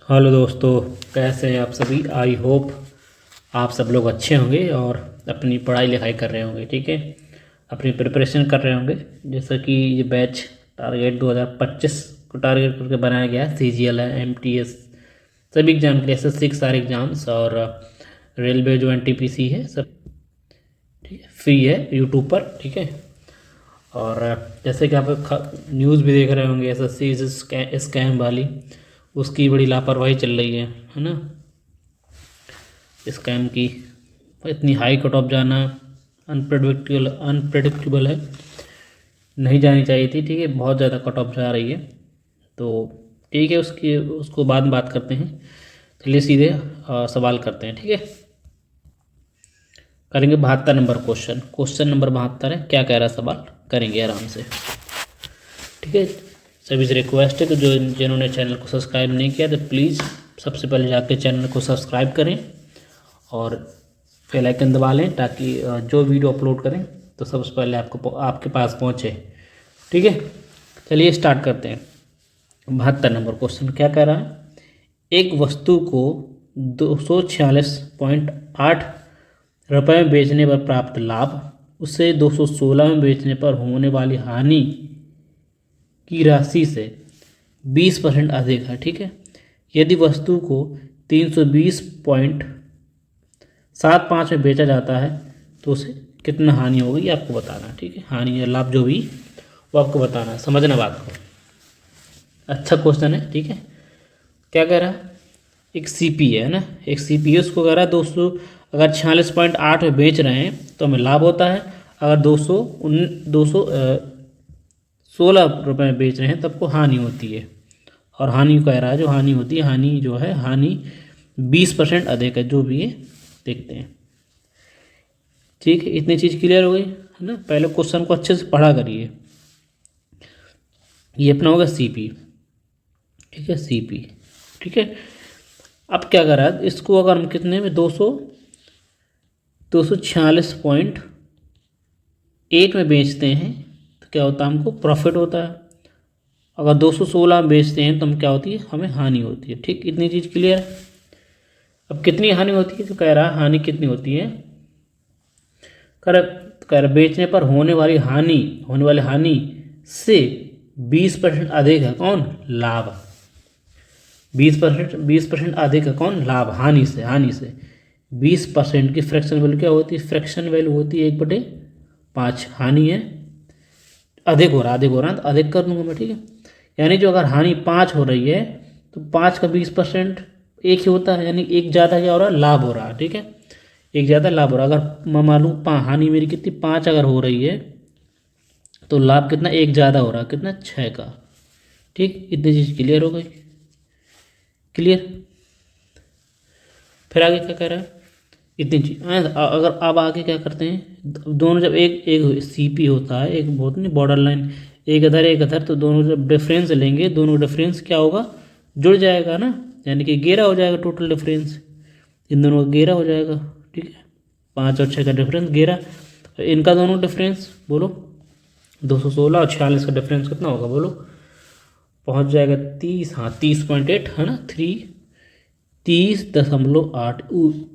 Hello दोस्तों, कैसे हैं आप सभी। आई होप आप सब लोग अच्छे होंगे और अपनी पढ़ाई लिखाई कर रहे होंगे। ठीक है, अपनी प्रिपरेशन कर रहे होंगे। जैसा कि ये बैच टारगेट 2025 को टारगेट करके बनाया गया है। CGL है, MTS, सभी एग्जाम के लिए SSC के सारे एग्जाम्स, और रेलवे जो NTPC है सब। ठीक है, फ्री है यूट्यूब पर। ठीक है, और जैसे कि आप न्यूज़ भी देख रहे होंगे, SSC स्कैम वाली, उसकी बड़ी लापरवाही चल रही है ना। स्कैम की इतनी हाई कट ऑफ जाना अनप्रेडिक्टेबल है, नहीं जानी चाहिए थी। ठीक है, बहुत ज़्यादा कट ऑफ जा रही है। तो ठीक है, उसको बाद में बात करते हैं। चलिए सीधे सवाल करते हैं। ठीक है, करेंगे 72 नंबर क्वेश्चन नंबर 72 है। क्या कह रहा है सवाल, करेंगे आराम से। ठीक है, सभी से रिक्वेस्ट है कि जो जिन्होंने चैनल को सब्सक्राइब नहीं किया तो प्लीज़ सबसे पहले जाके चैनल को सब्सक्राइब करें और बेल आइकन दबा लें, ताकि जो वीडियो अपलोड करें तो सबसे पहले आपके पास पहुंचे। ठीक है, चलिए स्टार्ट करते हैं। 72 नंबर क्वेश्चन क्या कह रहा है। एक वस्तु को 246.8 रुपये में बेचने पर प्राप्त लाभ उसे 216 में बेचने पर होने वाली हानि की राशि से 20% अधिक है। ठीक है, यदि वस्तु को 320.75 में बेचा जाता है तो उसे कितना हानि होगी आपको बताना है। ठीक है, हानि या लाभ जो भी वो आपको बताना है, समझना बात को। अच्छा क्वेश्चन है। ठीक है, क्या कह रहा है, एक CP है ना, एक CP है, उसको कह रहा है 200, अगर 46.8 में बेच रहे हैं तो हमें लाभ होता है, अगर 216 रुपये में बेच रहे हैं तब को हानि होती है। और हानि कह रहा है, जो हानि होती है, हानि जो है, हानि 20% अधिक है, जो भी है देखते हैं। ठीक है, इतनी चीज़ क्लियर हो गई है ना। पहले क्वेश्चन को अच्छे से पढ़ा करिए। ये अपना होगा CP। ठीक है, CP। ठीक है, अब क्या कर रहा है, इसको अगर हम कितने में 246.8 में बेचते हैं तो क्या होता है, हमको प्रॉफिट होता है। अगर 216 में बेचते हैं तो हम क्या होती है, हमें हानि होती है। ठीक, इतनी चीज़ क्लियर है। अब कितनी हानि होती है, तो कह रहा है हानि कितनी होती है, कह रहा बेचने पर होने वाली हानि से 20% अधिक है कौन, लाभ। 20% अधिक है कौन, लाभ। हानि से 20% की फ्रैक्शन वैल्यू क्या होती है, फ्रैक्शन वैल्यू होती है 1/5। हानि है, अधिक हो रहा है तो अधिक कर दूंगा मैं। ठीक है, यानी जो अगर हानि 5 हो रही है तो 5 का 20% एक ही होता है, यानी एक ज़्यादा क्या हो रहा है, लाभ हो रहा है। ठीक है, एक ज़्यादा लाभ हो रहा है। अगर मैं मान लूँ हानि मेरी कितनी 5 अगर हो रही है तो लाभ कितना, एक ज़्यादा हो रहा है, कितना, 6 का। ठीक, इतनी चीज़ क्लियर हो गई। क्लियर, फिर आगे क्या कह रहा है, इतनी चीज। अगर अब आगे क्या करते हैं, दोनों जब एक एक CP होता है, एक बहुत नहीं बॉर्डर लाइन, एक इधर, तो दोनों जब डिफरेंस लेंगे, दोनों डिफरेंस क्या होगा, जुड़ जाएगा ना, यानी कि 11 हो जाएगा टोटल डिफरेंस, इन दोनों का 11 हो जाएगा। ठीक है, 5 और 6 का डिफरेंस 11, इनका दोनों डिफरेंस बोलो 216 और 46 का डिफरेंस कितना होगा बोलो, पहुंच जाएगा 30। हाँ, 30.8 है ना, 30.8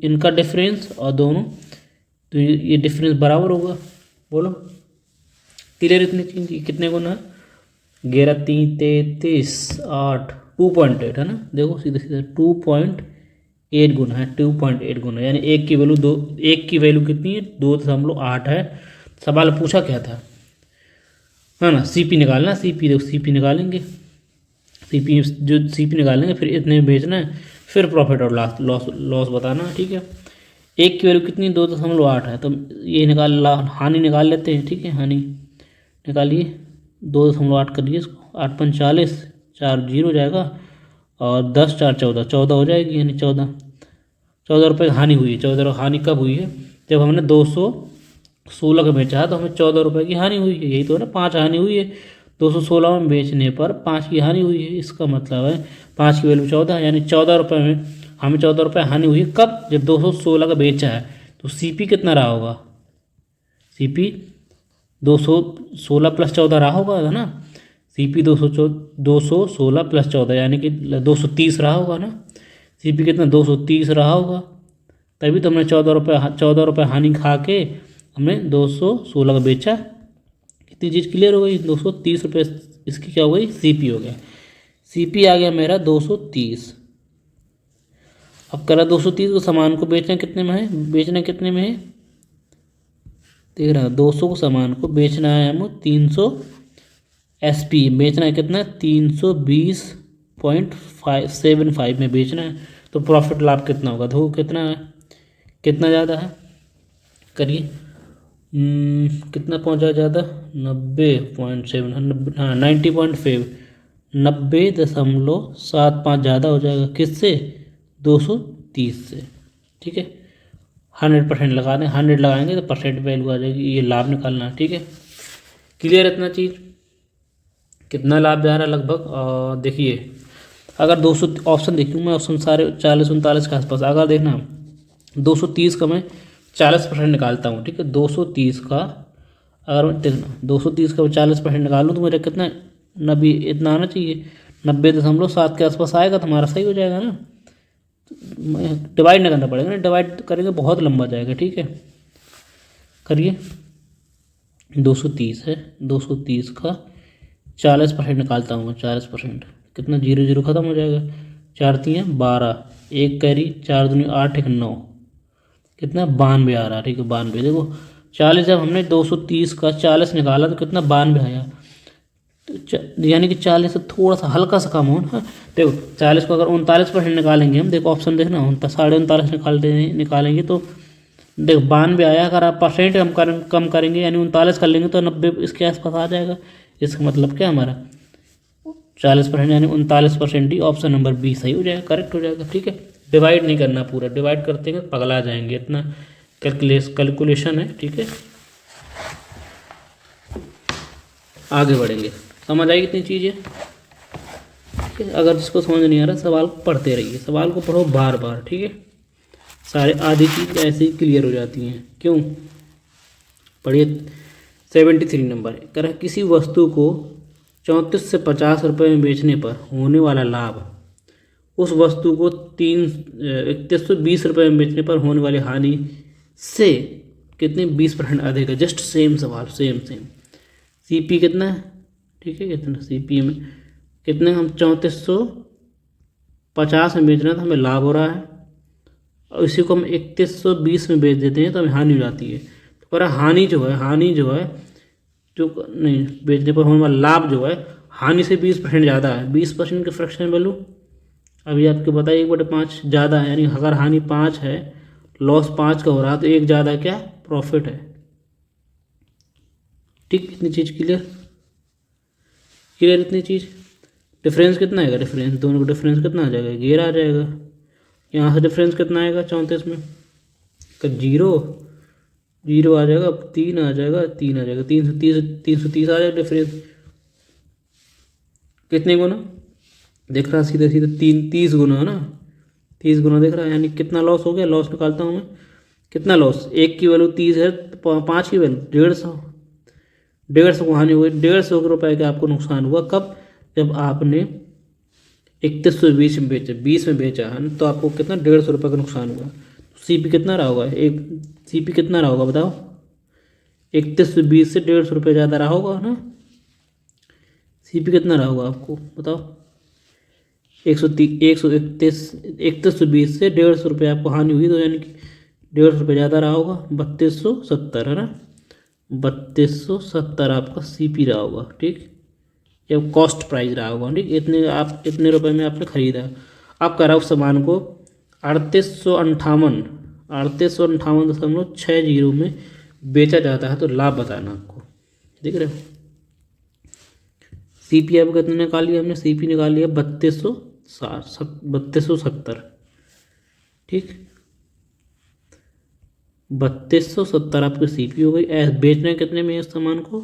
इनका डिफरेंस और दोनों, तो ये डिफरेंस बराबर होगा। बोलो क्लियर, इतनी चीज कितने गुना है, 11 3 33 8 2.8 है ना। देखो सीधे सीधे 2.8 गुना है, 2.8 गुना, यानी एक की वैल्यू कितनी है, 2.8 है। सवाल पूछा क्या था, है ना, CP निकालना। CP देखो, CP निकालेंगे, CP निकालेंगे, फिर इतने में बेचना है, फिर प्रॉफिट और लॉस बताना है। ठीक है, एक की वैल्यू कितनी, 2.8 है, तो ये हानि निकाल लेते हैं। ठीक है, हानि निकालिए, 2.8 करिए इसको, 8×5 = 40, 4 0 जाएगा, और 10 4 14, 14 हो जाएगी, यानी 14 रुपये हानि हुई है। 14 हानि कब हुई है, जब हमने 216 का बेचा है तो हमें 14 रुपये की हानि हुई है। यही तो है ना, 5 हानि हुई है, 216 में बेचने पर 5 की हानि हुई है। इसका मतलब है 5 की वैल्यू 14 है, यानी 14 रुपये में हमें 14 रुपये हानि हुई है। कब, जब 216 का बेचा है। तो CP कितना रहा होगा, CP 216 + 14 रहा होगा, है ना। CP 216 प्लस 14 यानी कि 230 रहा होगा ना। CP कितना 230 रहा होगा, तभी तो हमने 14 रुपये हानि खा के हमने 216 का बेचा। कितनी चीज़ क्लियर हो गई, 230 रुपये इसकी क्या हो गई, CP हो गया। CP आ गया मेरा 230। अब करा 230 को सामान को बेचना कितने में है, बेचना कितने में है, देख रहा 200 को सामान को बेचना है हमको 300 SP, बेचना है कितना 320.75 में बेचना है। तो प्रॉफिट लाभ कितना होगा, देखो कितना है, कितना ज़्यादा है, करिए कितना पहुंचा ज़्यादा, 90.7, हाँ 90.5, 90.75 ज़्यादा हो जाएगा किससे, 230 से। ठीक है, 100% लगा दें, 100 लगाएंगे तो परसेंट वैल्यू आ जाएगी, ये लाभ निकालना है। ठीक है, क्लियर इतना चीज़, कितना लाभ जा रहा है लगभग। देखिए अगर 200 ऑप्शन देखूँ मैं, ऑप्शन सारे 40-39 के आसपास, अगर देखना 230 का मैं 40% निकालता हूँ। ठीक है, 230 का अगर मैं देखना 230 का मैं 40% निकालूँ तो मेरा कितना 90 इतना आना चाहिए, 90.7 के आसपास आएगा तो हमारा सही हो जाएगा ना। डिवाइड नहीं करना पड़ेगा ना, डिवाइड करेंगे बहुत लंबा जाएगा। ठीक है, करिए 230 है, 230 का 40% निकालता हूँ मैं, 40% कितना, 0 खत्म हो जाएगा, 4 तियाँ 12, 1 कैरी, 4 दूनी 8, 1 9, कितना 92 आ रहा। ठीक है, 92, देखो 40 जब हमने 230 का 40 निकाला तो कितना 92 आया, तो यानी कि 40 से थोड़ा सा हल्का सा कम हो ना। देखो 40 को अगर 39% निकालेंगे हम, देखो ऑप्शन देखना 39.5 निकालेंगे तो देखो 92 आया। अगर आप परसेंट कम करेंगे यानी 39 कर लेंगे तो 90 इसके आसपास आ जाएगा। इसका मतलब क्या हमारा 40% यानी 39% ही ऑप्शन नंबर बी सही हो जाएगा, करेक्ट हो जाएगा। ठीक है, डिवाइड नहीं करना, पूरा डिवाइड करते हैं पगला जाएंगे, इतना कैलकुलेशन है। ठीक है, आगे बढ़ेंगे, समझ आई कितनी चीज़ें। ठीक है, अगर जिसको समझ नहीं आ रहा सवाल को पढ़ते रहिए, सवाल को पढ़ो बार बार। ठीक है, सारे आधी चीज़ ऐसे ही क्लियर हो जाती हैं। क्यों, पढ़िए 73 नंबर है, कर किसी वस्तु को 34 से 50 रुपये में बेचने पर होने वाला लाभ उस वस्तु को 3120 रुपये में बेचने पर होने वाली हानि से कितने 20% अधिक है। जस्ट सेम सवाल, सेम CP कितना है, ठीक है, कितना CP में कितने, हम 3450 में बेच रहे हैं तो हमें लाभ हो रहा है, और इसी को हम 3120 में बेच देते हैं तो हमें हानि हो जाती है। तो पर हानि जो है जो नहीं बेचने पर होने वाला लाभ जो है हानि से 20% ज़्यादा है। 20% की फ्रैक्शन वैल्यू अभी आपको बताइए 1/5 ज़्यादा है, यानी अगर हानि 5 है, लॉस 5 का हो रहा है तो 1 ज़्यादा क्या, प्रॉफिट है। ठीक, इतनी चीज़ क्लियर इतनी चीज़। डिफरेंस कितना आएगा, डिफरेंस दोनों का डिफरेंस कितना आ जाएगा, 11 आ जाएगा। यहाँ से डिफरेंस कितना आएगा 34 में, का 0 आ जाएगा, 3 आ जाएगा, 330 आ जाएगा डिफरेंस। कितने गुना देख रहा, सीधे 30 गुना है ना, 30 गुना देख रहा है, यानी कितना लॉस हो गया। लॉस निकालता हूँ मैं, कितना लॉस, 1 की वैल्यू 30 है, 5 की वैल्यू 150 को हानि हुई, 150 रुपये का आपको नुकसान हुआ। कब, जब आपने 3120 में बेचा, 20 में बेचा है ना, तो आपको कितना 150 रुपये का नुकसान हुआ। CP कितना रहा होगा, CP कितना रहा होगा बताओ, 3120 से 150 रुपये ज़्यादा रहा होगा ना। CP कितना रहा होगा आपको बताओ, 3120 से 150 रुपये आपको हानि हुई, तो यानी कि 150 रुपये ज़्यादा रहा होगा, 3270 है ना, 3270 आपका CP रहा होगा। ठीक, जब कॉस्ट प्राइस रहा होगा। ठीक, इतने रुपए में आपने खरीदा, आप करा उस सामान को 3858.60 में बेचा जाता है, तो लाभ बताना आपको। देख रहे हो, CP आपको कितने निकाल लिया हमने, CP निकाल लिया 3270। ठीक, 3270 आपकी CP हो गई। बेचना कितने में इस सामान को,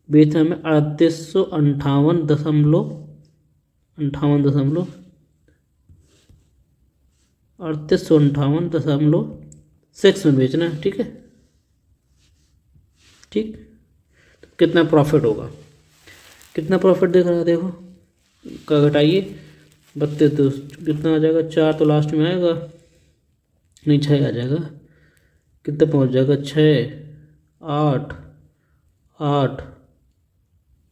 बेचा हमें 3858.6 में बेचना है। ठीक है, ठीक, तो कितना प्रॉफिट होगा, कितना प्रॉफिट दिख रहा है देखो, का घटाइए 32 तो कितना आ जाएगा, 4 तो लास्ट में आएगा, नहीं 6 आ जाएगा, कितना पहुंच जाएगा, 6 8 8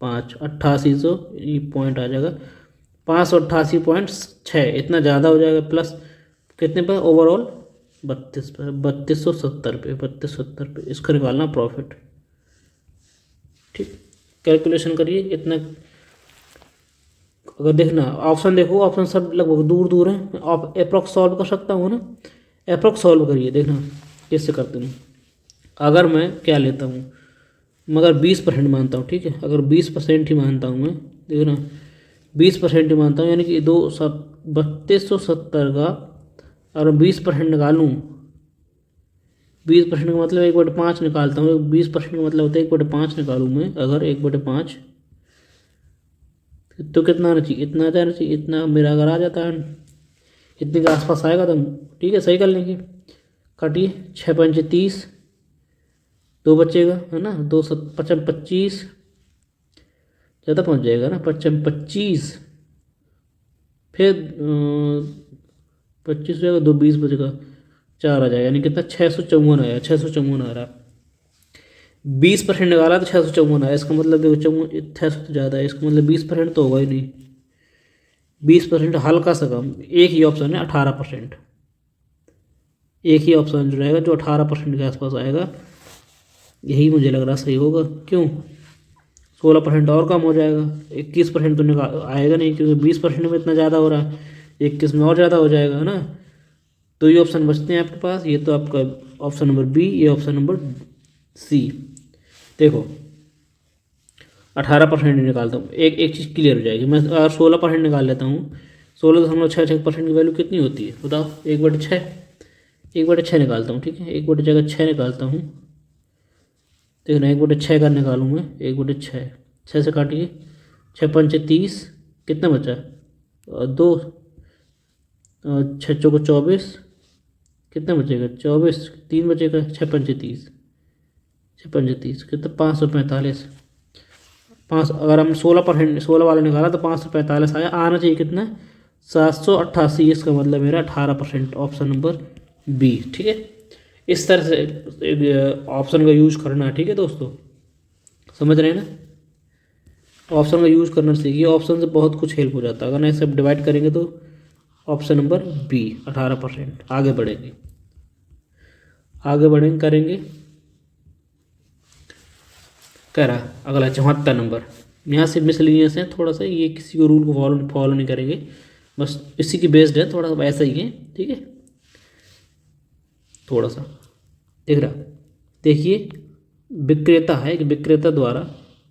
5 8800 ये पॉइंट आ जाएगा, 588.6 इतना ज़्यादा हो जाएगा। प्लस कितने पर ओवरऑल 32 पर, 3270 पे, 3270 पे इसका निकालना प्रॉफिट। ठीक, कैलकुलेशन करिए इतना। अगर देखना ऑप्शन देखो, ऑप्शन सब लगभग दूर दूर हैं, आप अप्रॉक्स सॉल्व कर सकता हूँ ना, अप्रॉक्स सॉल्व करिए देखना कैसे करते हूँ। अगर मैं क्या लेता हूँ, मगर 20% मानता हूँ, ठीक है, अगर 20% ही मानता हूँ मैं, देखना 20% ही मानता हूँ, यानी कि 3270 का अगर 20% निकालूँ, 20% का मतलब 1/5 निकालता हूँ, 20% का मतलब होता है 1/5 निकालूँ मैं, अगर 1/5 तो कितना आना चाहिए, इतना आ जाना चाहिए, इतना मेरा अगर आ जाता है इतने के आसपास आएगा तो ठीक है, सही कर लेंगे। काटिए 6 × 30, 2 बचेगा है ना, 2 7 5 25, ज़्यादा पहुँच जाएगा ना, 5 25 फिर 25 रहेगा, 2 20 बचेगा, 4 आ जाएगा, यानी कितना 654 आया, 654 आ रहा। 20% निकाला तो 654 आया, इसका मतलब देखो 600 तो ज़्यादा है, इसका मतलब 20% तो होगा ही नहीं, 20% हल्का सा कम, एक ही ऑप्शन है 18%, एक ही ऑप्शन जो रहेगा जो 18% के आसपास आएगा, यही मुझे लग रहा सही होगा। क्यों, 16% और कम हो जाएगा, 21% तो निकाल आएगा नहीं, क्योंकि 20% में इतना ज़्यादा हो रहा है, 21 में और ज़्यादा हो जाएगा है ना। तो ये ऑप्शन बचते हैं आपके पास, ये तो आपका ऑप्शन नंबर बी, ये ऑप्शन नंबर सी। देखो 18% निकालता हूँ, एक चीज़ क्लियर हो जाएगी। मैं अगर 16% निकाल लेता हूँ, 16.66% की वैल्यू कितनी होती है बताओ, 1/6, 1/6 निकालता हूँ, ठीक है, 1/6 निकालता हूँ, देखना 1/6 का निकालूँ मैं, 1/6, 6 से काटिए, 6 × 30, कितना बचा, 2, 6 × 24, कितना बचेगा, 24, 3 बचेगा, 6 × 30, 6 × 30 कितना, 545, 5, अगर हम 16% 16 वाला निकाला तो 545 आया, आना चाहिए कितना, 788, इसका मतलब मेरा 18% ऑप्शन नंबर बी। ठीक है, इस तरह से ऑप्शन का यूज करना है। ठीक है दोस्तों, समझ रहे हैं ना, ऑप्शन का यूज करना सीखिए, ऑप्शन से बहुत कुछ हेल्प हो जाता है। अगर ऐसे डिवाइड करेंगे तो ऑप्शन नंबर बी 18%। आगे बढ़ेंगे, आगे बढ़ेंगे, करेंगे, कह रहा अगला 74 नंबर, यहाँ से मिसलिनियस है थोड़ा सा, ये किसी को रूल को फॉलो नहीं करेंगे, बस इसी की बेस्ड है, थोड़ा सा ऐसा ही है। ठीक है, थोड़ा सा देख रहा, देखिए विक्रेता है कि विक्रेता द्वारा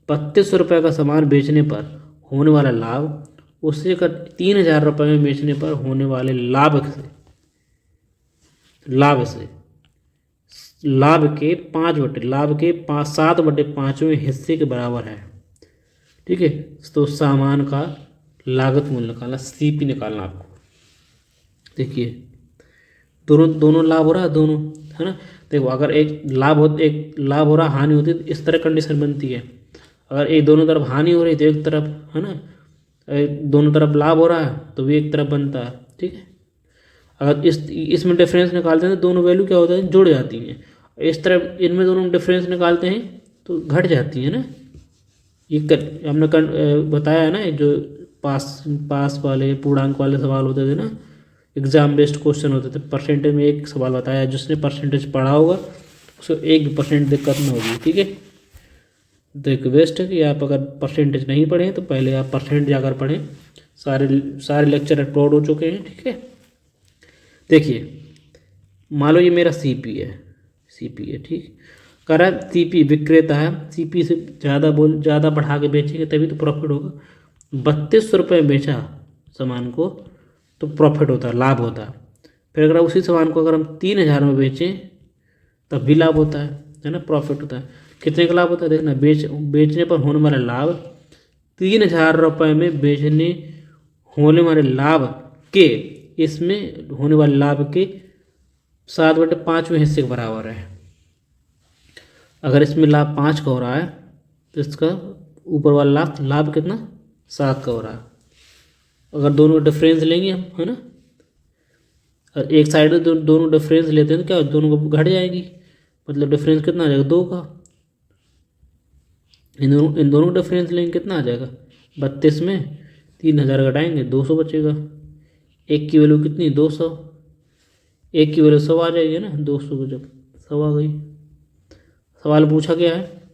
3200 रुपये का सामान बेचने पर होने वाला लाभ उससे कर 3000 रुपये में बेचने पर होने वाले लाभ से लाभ के 7/5वें हिस्से के बराबर है। ठीक है, तो सामान का लागत मूल्य निकालना, सीपी निकालना आपको। देखिए दोनों लाभ हो रहा है, दोनों है ना। देखो अगर एक लाभ हो रहा हानि होती है तो इस तरह कंडीशन बनती है। अगर एक दोनों तरफ हानि हो रही तो एक तरफ है ना, दोनों तरफ लाभ हो रहा है तो भी एक तरफ बनता है। ठीक है, अगर इसमें डिफरेंस निकालते हैं तो दोनों वैल्यू क्या होता है, जुड़ जाती हैं। इस तरफ इनमें दोनों डिफरेंस निकालते हैं तो घट जाती है ना। ये हमने बताया है ना, जो पास वाले पूर्णांक वाले सवाल होते थे ना, एग्जाम बेस्ड क्वेश्चन होते थे। परसेंटेज में एक सवाल बताया, जिसने परसेंटेज पढ़ा होगा उसको 1% दिक्कत ना होगी। ठीक है, तो रिक्वेस्ट है कि आप अगर परसेंटेज नहीं पढ़ें तो पहले आप परसेंट जाकर पढ़ें। सारे लेक्चर अपलोड हो चुके हैं। ठीक है, देखिए मान लो ये मेरा सीपी है, ठीक, कह रहा है सीपी विक्रेता है, सीपी से ज़्यादा बढ़ा के बेचेंगे तभी तो प्रॉफिट होगा। 3200 रुपये में बेचा सामान को तो प्रॉफिट होता है, लाभ होता है। फिर अगर उसी सामान को अगर हम 3000 में बेचें तब भी लाभ होता है ना, प्रॉफिट होता है। कितने का लाभ होता है देखना, बेचने पर होने वाला लाभ 3000 रुपये में बेचने होने वाले लाभ के, इसमें होने वाले लाभ के 7/5वें हिस्से के बराबर है। अगर इसमें लाभ 5 का हो रहा है तो इसका ऊपर वाला लाभ लाभ कितना 7 का हो रहा है। अगर दोनों डिफरेंस लेंगे हम, है ना, और एक साइड में दोनों डिफरेंस लेते हैं तो क्या दोनों को घट जाएगी, मतलब डिफरेंस कितना आ जाएगा 2 का। इन दोनों डिफरेंस लेंगे कितना आ जाएगा 32 में 3000 घटाएंगे 200 बचेगा। एक की वैल्यू कितनी 200, एक की वैल्यू 100 आ जाएगी ना, 200 को जब 100 आ गई। सवाल पूछा गया है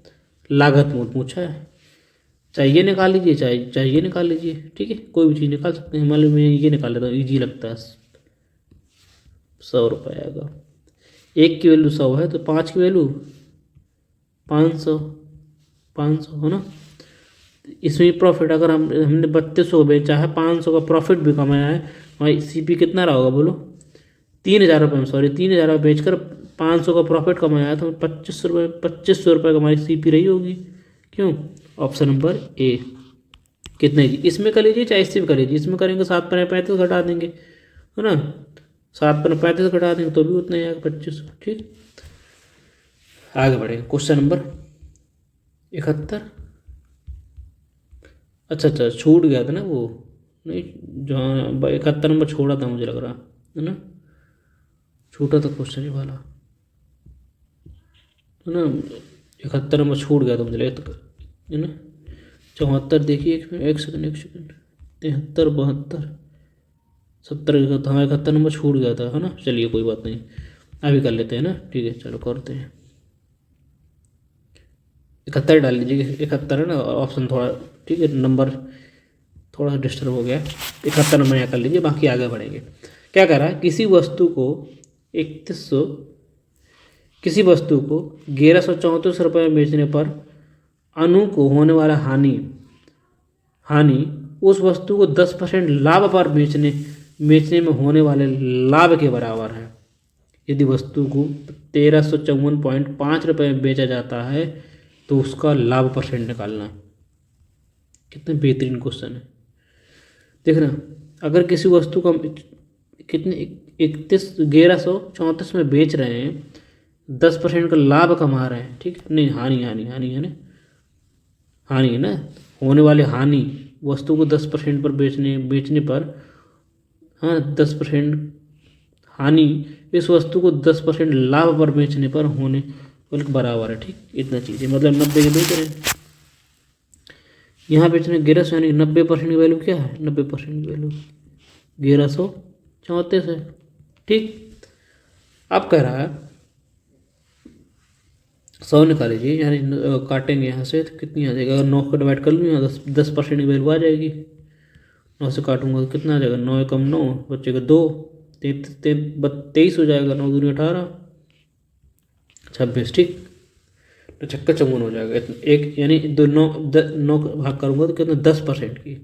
लागत मूल पूछा है, चाहिए निकाल लीजिए, चाहिए निकाल लीजिए, ठीक है, कोई भी चीज़ निकाल सकते हैं। मान लो मैं ये निकाल लेता हूँ, ईजी लगता है। 100 रुपये आएगा, एक की वैल्यू 100 है तो 5 की वैल्यू 500, 500 है ना। इसमें प्रॉफिट अगर हमने 3200 बेचा है, 500 का प्रॉफिट भी कमाया है, हमारी सीपी कितना रहा होगा बोलो 3000 रुपये में, सॉरी 3000 रुपये बेचकर 500 का प्रॉफिट कमाया है तो 2500 रुपये का हमारी सीपी रही होगी। क्यों? Option number A. कितने की इसमें कर लीजिए चाहे इससे भी कर लीजिए, इसमें करेंगे 7×35 घटा देंगे, है ना, 7×35 घटा देंगे तो भी उतना ही आएगा 2500। ठीक, आगे बढ़ेंगे। Question number 71। अच्छा छूट गया था ना वो, नहीं जहाँ 71 नंबर छोड़ा था मुझे लग रहा है ना, छूटा था क्वेश्चन ये वाला, है ना। 71 नंबर छूट गया था मुझे लगता है ना। 74 देखिए, एक सेकंड 73 72 70 हाँ 71 नंबर छूट गया था, है ना। चलिए कोई बात नहीं, अभी कर लेते हैं ना, ठीक है चलो करते हैं। 71 डाल लीजिए, 71 है ना ऑप्शन, थोड़ा ठीक है नंबर थोड़ा डिस्टर्ब हो गया। 71 नंबर यहाँ कर लीजिए, बाकी आगे बढ़ेंगे। क्या कह रहा है, किसी वस्तु को 1134 रुपये में बेचने पर अनु को होने वाला हानि उस वस्तु को 10% लाभ पर बेचने में होने वाले लाभ के बराबर है। यदि वस्तु को 1354.5 रुपये में बेचा जाता है तो उसका लाभ परसेंट निकालना। कितने बेहतरीन क्वेश्चन है, देखना। अगर किसी वस्तु को कितने 1134 में बेच रहे हैं, 10% का लाभ कमा रहे हैं, ठीक नहीं, हानि है ना, हानि है ना, होने वाली हानि वस्तु को 10% पर बेचने पर, हाँ 10% हानि इस वस्तु को 10% लाभ पर बेचने पर होने वाले बराबर है। ठीक, इतना चीज़ है, मतलब 90 के बेच रहे हैं, यहाँ बेचने 1100 यानी 90% की वैल्यू क्या है, 90% की वैल्यू 1134 है। ठीक, अब कह रहा है 100 निकाल लीजिए, यानी काटेंगे यहाँ से तो कितनी आ जाएगी, अगर 9 को डिवाइड कर लूँ यहाँ 10% की वैल्यू आ जाएगी। 9 से काटूंगा तो कितना आ जाएगा, 9 कम 9 बचेगा 2, 23 हो जाएगा, 9 दूनी 18 26। ठीक, तो छक्का चौवन हो जाएगा एक, यानी 9 भाग करूँगा तो कितना 10% की,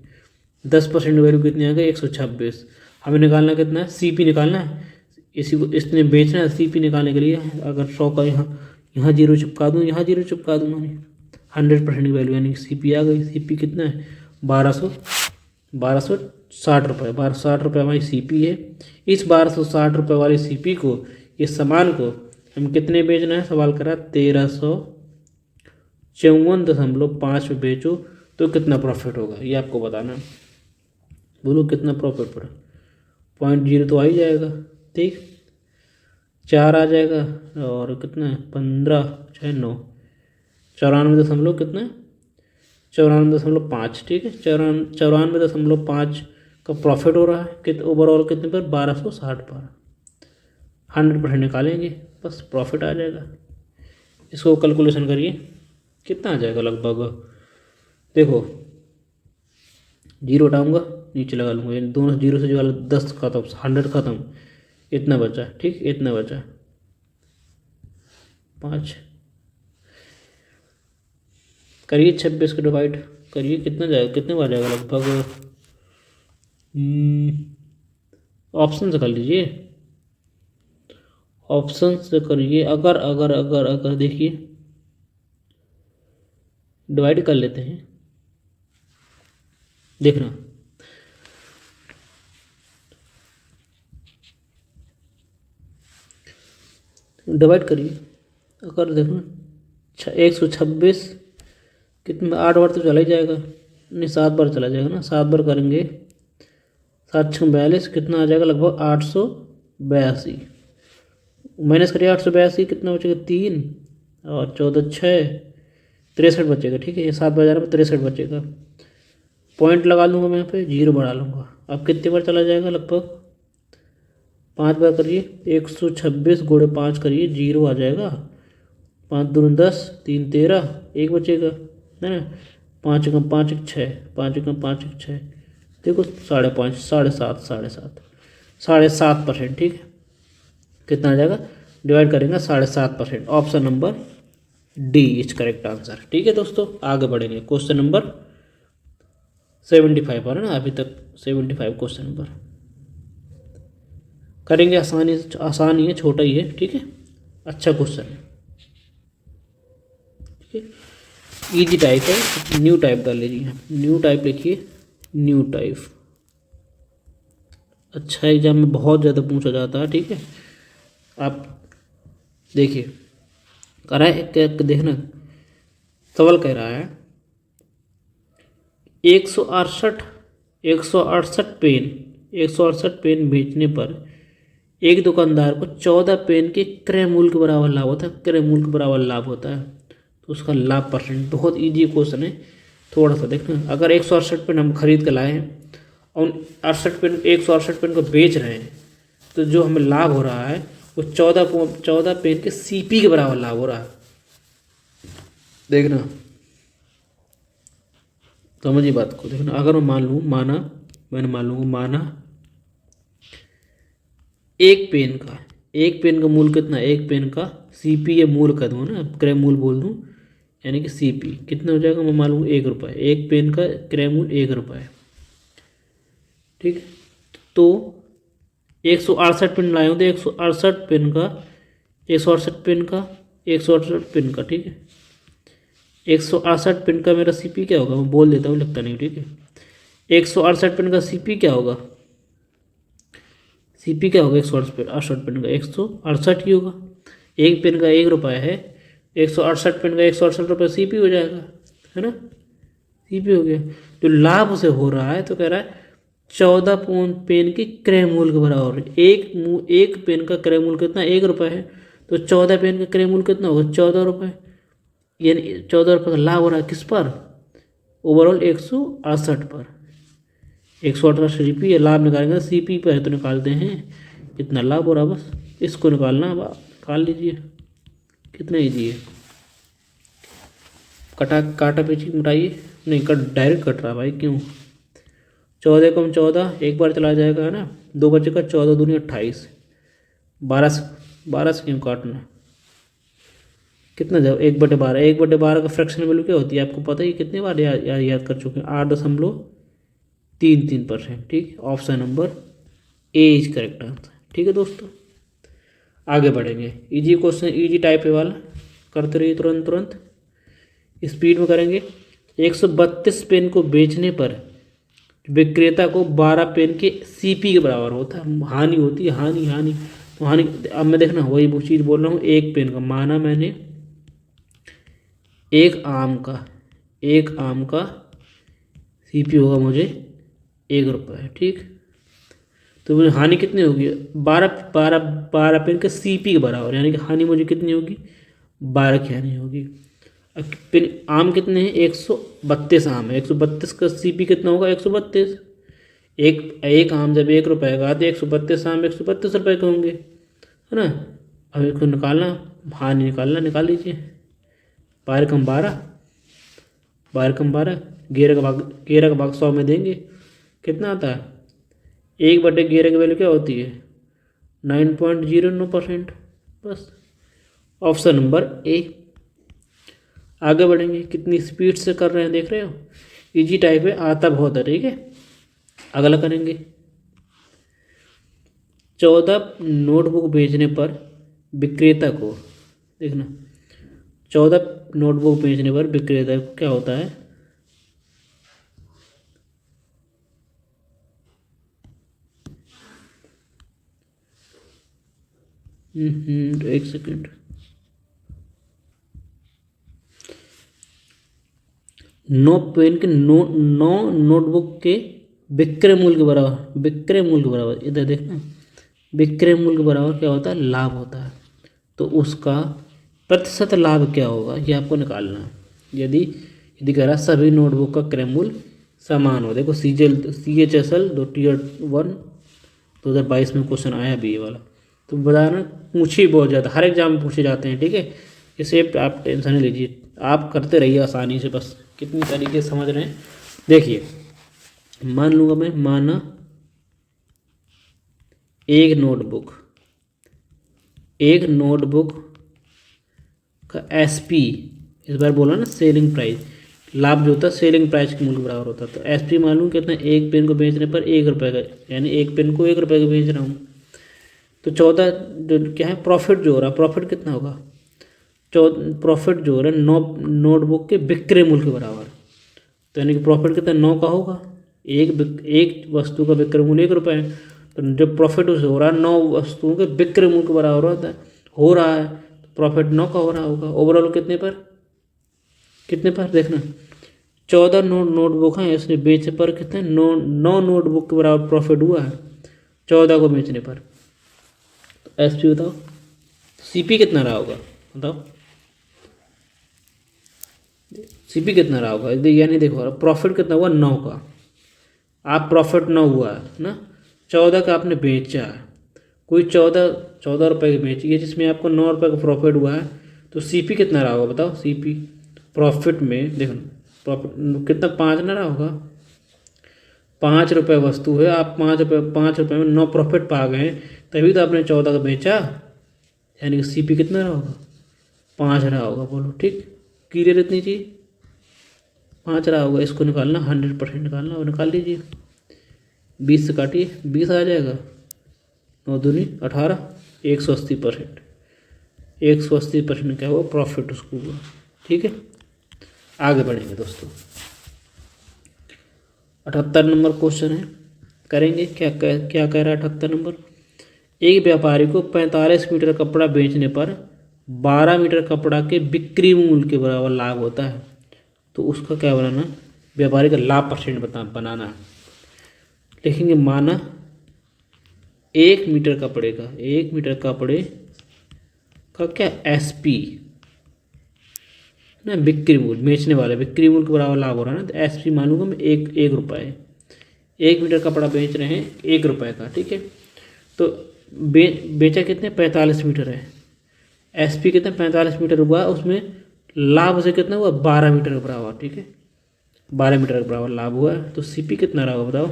10% वैल्यू कितनी आ गई 126। हमें निकालना कितना है, सीपी निकालना है, इसी को इसने बेचना है। सीपी निकालने के लिए अगर 100 का यहाँ जीरो चिपका दूँ, यहाँ जीरो चिपका दूँगा, 100% की वैल्यू यानी सीपी आ गई। सीपी कितना है 1260 रुपये, 1260 रुपये हमारी सीपी है। इस 1260 रुपये वाली सीपी को, इस सामान को हम कितने बेचना है, सवाल करा 1354.5 में बेचो तो कितना प्रॉफिट होगा, ये आपको बताना। बोलो कितना प्रॉफिट पड़ा, 0.0 तो आ ही जाएगा। ठीक, 4 आ जाएगा और कितना है 15 6 9 94 कितना है 94.5। ठीक है, 94.5 का प्रॉफिट हो रहा है। कितने ओवरऑल कितने पर 1260 पर, 100% निकालेंगे बस प्रॉफिट आ जाएगा। इसको कैलकुलेशन करिए कितना आ जाएगा लगभग, देखो जीरो हटाऊँगा नीचे लगा लूँगा, यानी दोनों जीरो से जो वाला 10 खत्म 100 खत्म, इतना बचा। ठीक, इतना बचा 5 करिए, 26 को डिवाइड करिए कितना जाएगा, कितने बार जाएगा लगभग, ऑप्शन से कर लीजिए, ऑप्शन से करिए। अगर देखिए डिवाइड कर लेते हैं, देखना डिवाइड करिए। अगर देखो 126 कितने 8 बार तो चला ही जाएगा, नहीं 7 बार चला जाएगा ना, 7 बार करेंगे, 7×6 = 42, कितना आ जाएगा लगभग 882। माइनस करिए 882, कितना बचेगा 3 और 14×6 63 बचेगा। ठीक है, ये 7 बार जा रहा है, 63 बचेगा। पॉइंट लगा लूँगा मैं यहाँ पे, 0 बढ़ा लूँगा। अब कितनी बार चला जाएगा, लगभग 5 बार करिए, 126 × 5 करिए, 0 आ जाएगा। 5×2 = 10, 3 13, 1 बचेगा, है ना। 5×5 = 6, 5×5 = 6, देखो 5.5, 7.5, 7.5, 7.5%। ठीक है, कितना आ जाएगा, डिवाइड करेंगे 7.5%। Option number D is correct answer. ठीक है दोस्तों, आगे बढ़ेंगे। क्वेश्चन नंबर 75 है ना, अभी तक 75 क्वेश्चन नंबर करेंगे। आसान ही है, छोटा ही है। ठीक है, अच्छा क्वेश्चन है। ठीक है, ईजी टाइप है, न्यू टाइप डाल लीजिए, न्यू टाइप लिखिए, न्यू टाइप। अच्छा एग्जाम में बहुत ज़्यादा पूछा जाता है। ठीक है, आप देखिए, कह रहा है, देखना सवाल कह रहा है 168 पेन 168 पेन बेचने पर एक दुकानदार को 14 पेन के क्रय मूल्य के बराबर लाभ होता है। क्रय मूल्य के बराबर लाभ होता है तो उसका लाभ परसेंट। बहुत इजी क्वेश्चन है, थोड़ा सा देखना। अगर 168 पेन हम खरीद के लाए हैं और 168 पेन को बेच रहे हैं, तो जो हमें लाभ हो रहा है वो 14 पेन के सीपी के बराबर लाभ हो रहा है। देखना, समझिए बात को। देखना, अगर मैं मैंने मान लूँगा, एक पेन का मूल्य कितना, एक पेन का सीपी, ये मूल्य कर दूँ ना, क्रय मूल्य बोल दूँ, यानी कि सीपी कितना हो जाएगा, मैं मान लूँगा 1 रुपये। एक पेन का क्रय मूल्य 1 रुपये। ठीक, तो 168 पेन लाए हूँ, तो 168 पेन का 168 पेन का ठीक है, 168 पेन का मेरा सीपी क्या होगा, मैं बोल देता हूँ, लगता नहीं। ठीक है, 168 पेन का सीपी क्या होगा, सीपी क्या होगा 168 पेन का, 168 ही होगा। एक पेन का 1 रुपये है, 168 पेन का 168 रुपये सीपी हो जाएगा, है ना। सीपी हो गया। जो लाभ से हो रहा है, तो कह रहा है 14 पेन के क्रय मूल्य के बराबर। एक पेन का क्रय मूल्य कितना, 1 रुपये है, तो 14 पेन का क्रय मूल्य कितना होगा, 14 रुपये। यानी 14 रुपये का लाभ हो रहा है किस पर, ओवरऑल 168 पर। 168 सीपी या लाभ निकालेंगे, सीपी पर है तो निकालते हैं कितना लाभ हो रहा है, बस इसको निकालना। अब निकाल लीजिए, कितना ईजी है। काटा पीछे मिटाइए, नहीं डायरेक्ट कट रहा भाई, क्यों। 14 कम 14 एक बार चला जाएगा, है ना। 2 बचेगा, 14 दूनी 28, 12 से क्यों काटना, कितना जाओ 1/12। 1/12 का फ्रैक्शन वैल्यू क्या होती है, आपको पता ही, कितनी बार याद कर चुके हैं, 8.33%। ठीक, option number A is correct answer. ठीक है दोस्तों, आगे बढ़ेंगे। इजी क्वेश्चन, इजी टाइप है वाला, करते रहिए तुरंत स्पीड में करेंगे। 132 पेन को बेचने पर विक्रेता को 12 पेन के सीपी के बराबर होता है, हानि होती है, हानि। तो हानि, अब मैं देखना वही वो चीज़ बोल रहा हूँ। एक पेन का, माना मैंने एक आम का सीपी होगा मुझे 1 रुपये। ठीक, तो मुझे हानि कितनी होगी, 12 पेन के सीपी के बराबर, यानी कि हानि मुझे कितनी होगी, 12 की हानि होगी। अब पेन आम कितने हैं, 132 आम है, 132 का सीपी कितना होगा, 132। एक आम जब 1 रुपये का, तो 132 आम 132 रुपये के होंगे, है ना। अब इसको निकालना, हानि निकाल लीजिए। 12 कम 12, 11 का भाग 100 में देंगे, कितना आता है, 1/11 की वैल्यू क्या होती है, 9.09%। बस ऑप्शन नंबर ए। आगे बढ़ेंगे, कितनी स्पीड से कर रहे हैं देख रहे हो, इजी टाइप है, आता बहुत है। ठीक है, अगला करेंगे। 14 नोटबुक बेचने पर विक्रेता को, देखना 14 नोटबुक बेचने पर विक्रेता को क्या होता है, एक सेकेंड, 9 पेन के 9 नोटबुक के विक्रय मूल्य के बराबर, विक्रय मूल्य के बराबर, इधर देखना, विक्रय मूल्य के बराबर क्या होता है, लाभ होता है। तो उसका प्रतिशत लाभ क्या होगा ये आपको निकालना है। यदि यदि कह रहा है सभी नोटबुक का क्रय मूल्य समान हो, देखो CHSL दो Tier 1 2022 में क्वेश्चन आया भी ये वाला, तो बताना पूछे बहुत ज़्यादा, हर एग्जाम में पूछे जाते हैं, ठीक है। इसे आप टेंशन नहीं लीजिए, आप करते रहिए आसानी से, बस कितनी तरीके से समझ रहे हैं। देखिए मान लूँगा मैं, माना एक नोटबुक का SP, इस बार बोला ना सेलिंग प्राइस, लाभ जो होता है सेलिंग प्राइस के मूल्य बराबर होता है। तो SP मालूम कितना, एक पेन को बेचने पर 1 रुपये का, यानी एक पेन को 1 रुपये का बेच रहा हूँ। तो 14 जो क्या है प्रॉफिट जो हो रहा है, प्रॉफिट कितना होगा, प्रॉफिट जो हो रहा है नोटबुक के विक्रय मूल्य के बराबर। तो यानी कि प्रॉफिट कितना 9 का होगा, एक वस्तु का विक्रय मूल्य 1 रुपये है, तो जब प्रॉफिट उसे हो रहा है 9 वस्तुओं के विक्रय मूल्य के बराबर होता है, हो रहा है, तो प्रॉफिट 9 का हो रहा होगा। ओवरऑल कितने पर देखना, 14 नोटबुक हैं, इसने बेचे पर कितने 9 नोटबुक के बराबर प्रॉफिट हुआ है 14 को बेचने पर। तो SP बताओ, CP कितना रहा होगा बताओ, CP कितना रहा होगा, यानी देखो प्रॉफिट कितना हुआ 9 का, आप प्रॉफिट 9 हुआ है ना, 14 का आपने बेचा है, कोई 14 रुपये की बेची है जिसमें आपको 9 रुपये का प्रॉफिट हुआ है, तो CP कितना रहा होगा बताओ। CP प्रॉफिट में देखो, प्रॉफिट कितना 5 ना रहा होगा, 5 रुपये वस्तु है, आप 5 रुपये में 9 प्रॉफिट पा गए, तभी तो आपने 14 का बेचा, यानी कि CP कितना रहा होगा 5 रहा होगा। बोलो ठीक, क्लियर इतनी चीज़, 5 रहा होगा। इसको निकालना 100% निकालना, और निकाल लीजिए, 20 से काटिए 20 आ जाएगा, 9 दूनी 18, 180%, 180% क्या हुआ प्रॉफिट उसको हुआ, ठीक है। आगे बढ़ेंगे दोस्तों, 78 नंबर क्वेश्चन है, करेंगे क्या कह रहा है 78 नंबर। एक व्यापारी को 45 मीटर कपड़ा बेचने पर 12 मीटर कपड़ा के बिक्री मूल्य के बराबर लाभ होता है, तो उसका क्या बनाना, व्यापारी का लाभ % बनाना है। लिखेंगे माना 1 मीटर कपड़े का क्या SP ना, बिक्री मूल्य, बेचने वाले बिक्री मूल्य के बराबर लाभ हो रहा है ना, तो SP मानूंगा मैं 1 रुपये, 1 मीटर कपड़ा बेच रहे हैं 1 रुपये का, ठीक है। तो बेचा कितने 45 मीटर है, SP कितने 45 मीटर हुआ, उसमें लाभ से कितना हुआ 12 मीटर के बराबर, ठीक है, 12 मीटर के बराबर लाभ हुआ है। तो CP कितना रहा होगा बताओ,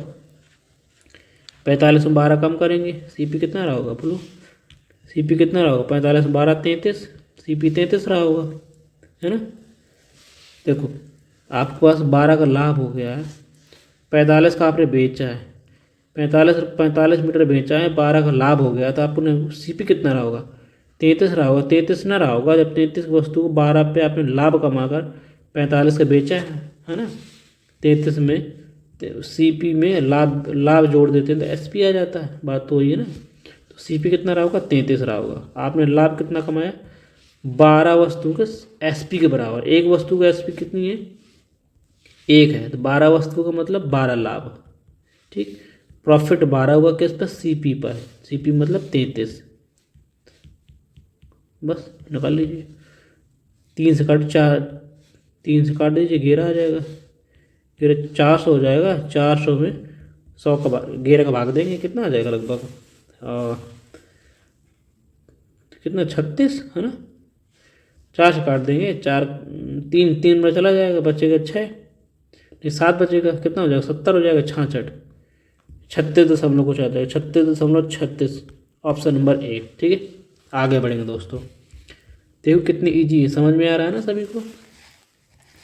45 में 12 कम करेंगे, CP कितना रहा होगा बोलो, CP कितना रहा होगा 45 में 12 33, CP 33 रहा होगा, है ना। देखो आपके पास 12 का लाभ हो गया है, 45 का आपने बेचा है, 45 मीटर बेचा है, 12 का लाभ हो गया, तो आपने CP कितना रहा होगा 33 रहा होगा, 33 ना रहा होगा, जब 33 वस्तु को 12 पे आपने लाभ कमाकर 45 का बेचा है ना, 33 में CP में लाभ जोड़ देते हैं तो SP आ जाता है, बात तो वही है ना। तो CP कितना रहा होगा 33 रहा होगा, आपने लाभ कितना कमाया 12 वस्तु के SP के बराबर, एक वस्तु का SP कितनी है 1 है, तो 12 वस्तु का मतलब 12 लाभ, ठीक। प्रॉफिट 12 हुआ किस पर CP पर, CP मतलब 33, बस निकाल लीजिए, 3 से काट दीजिए 11 आ जाएगा, फिर 400 हो जाएगा, 400 में 100 का 11 का भाग देंगे, कितना आ जाएगा लगभग कितना 36 है ना, 4 से काट देंगे, 3 में चला जाएगा, बचेगा 6, नहीं 7 बचेगा, कितना हो जाएगा 70 हो जाएगा, 66, 36 कुछ आ जाएगा, 36.36, ऑप्शन नंबर A, ठीक है। आगे बढ़ेंगे दोस्तों, देखो कितनी ईजी है, समझ में आ रहा है ना सभी को,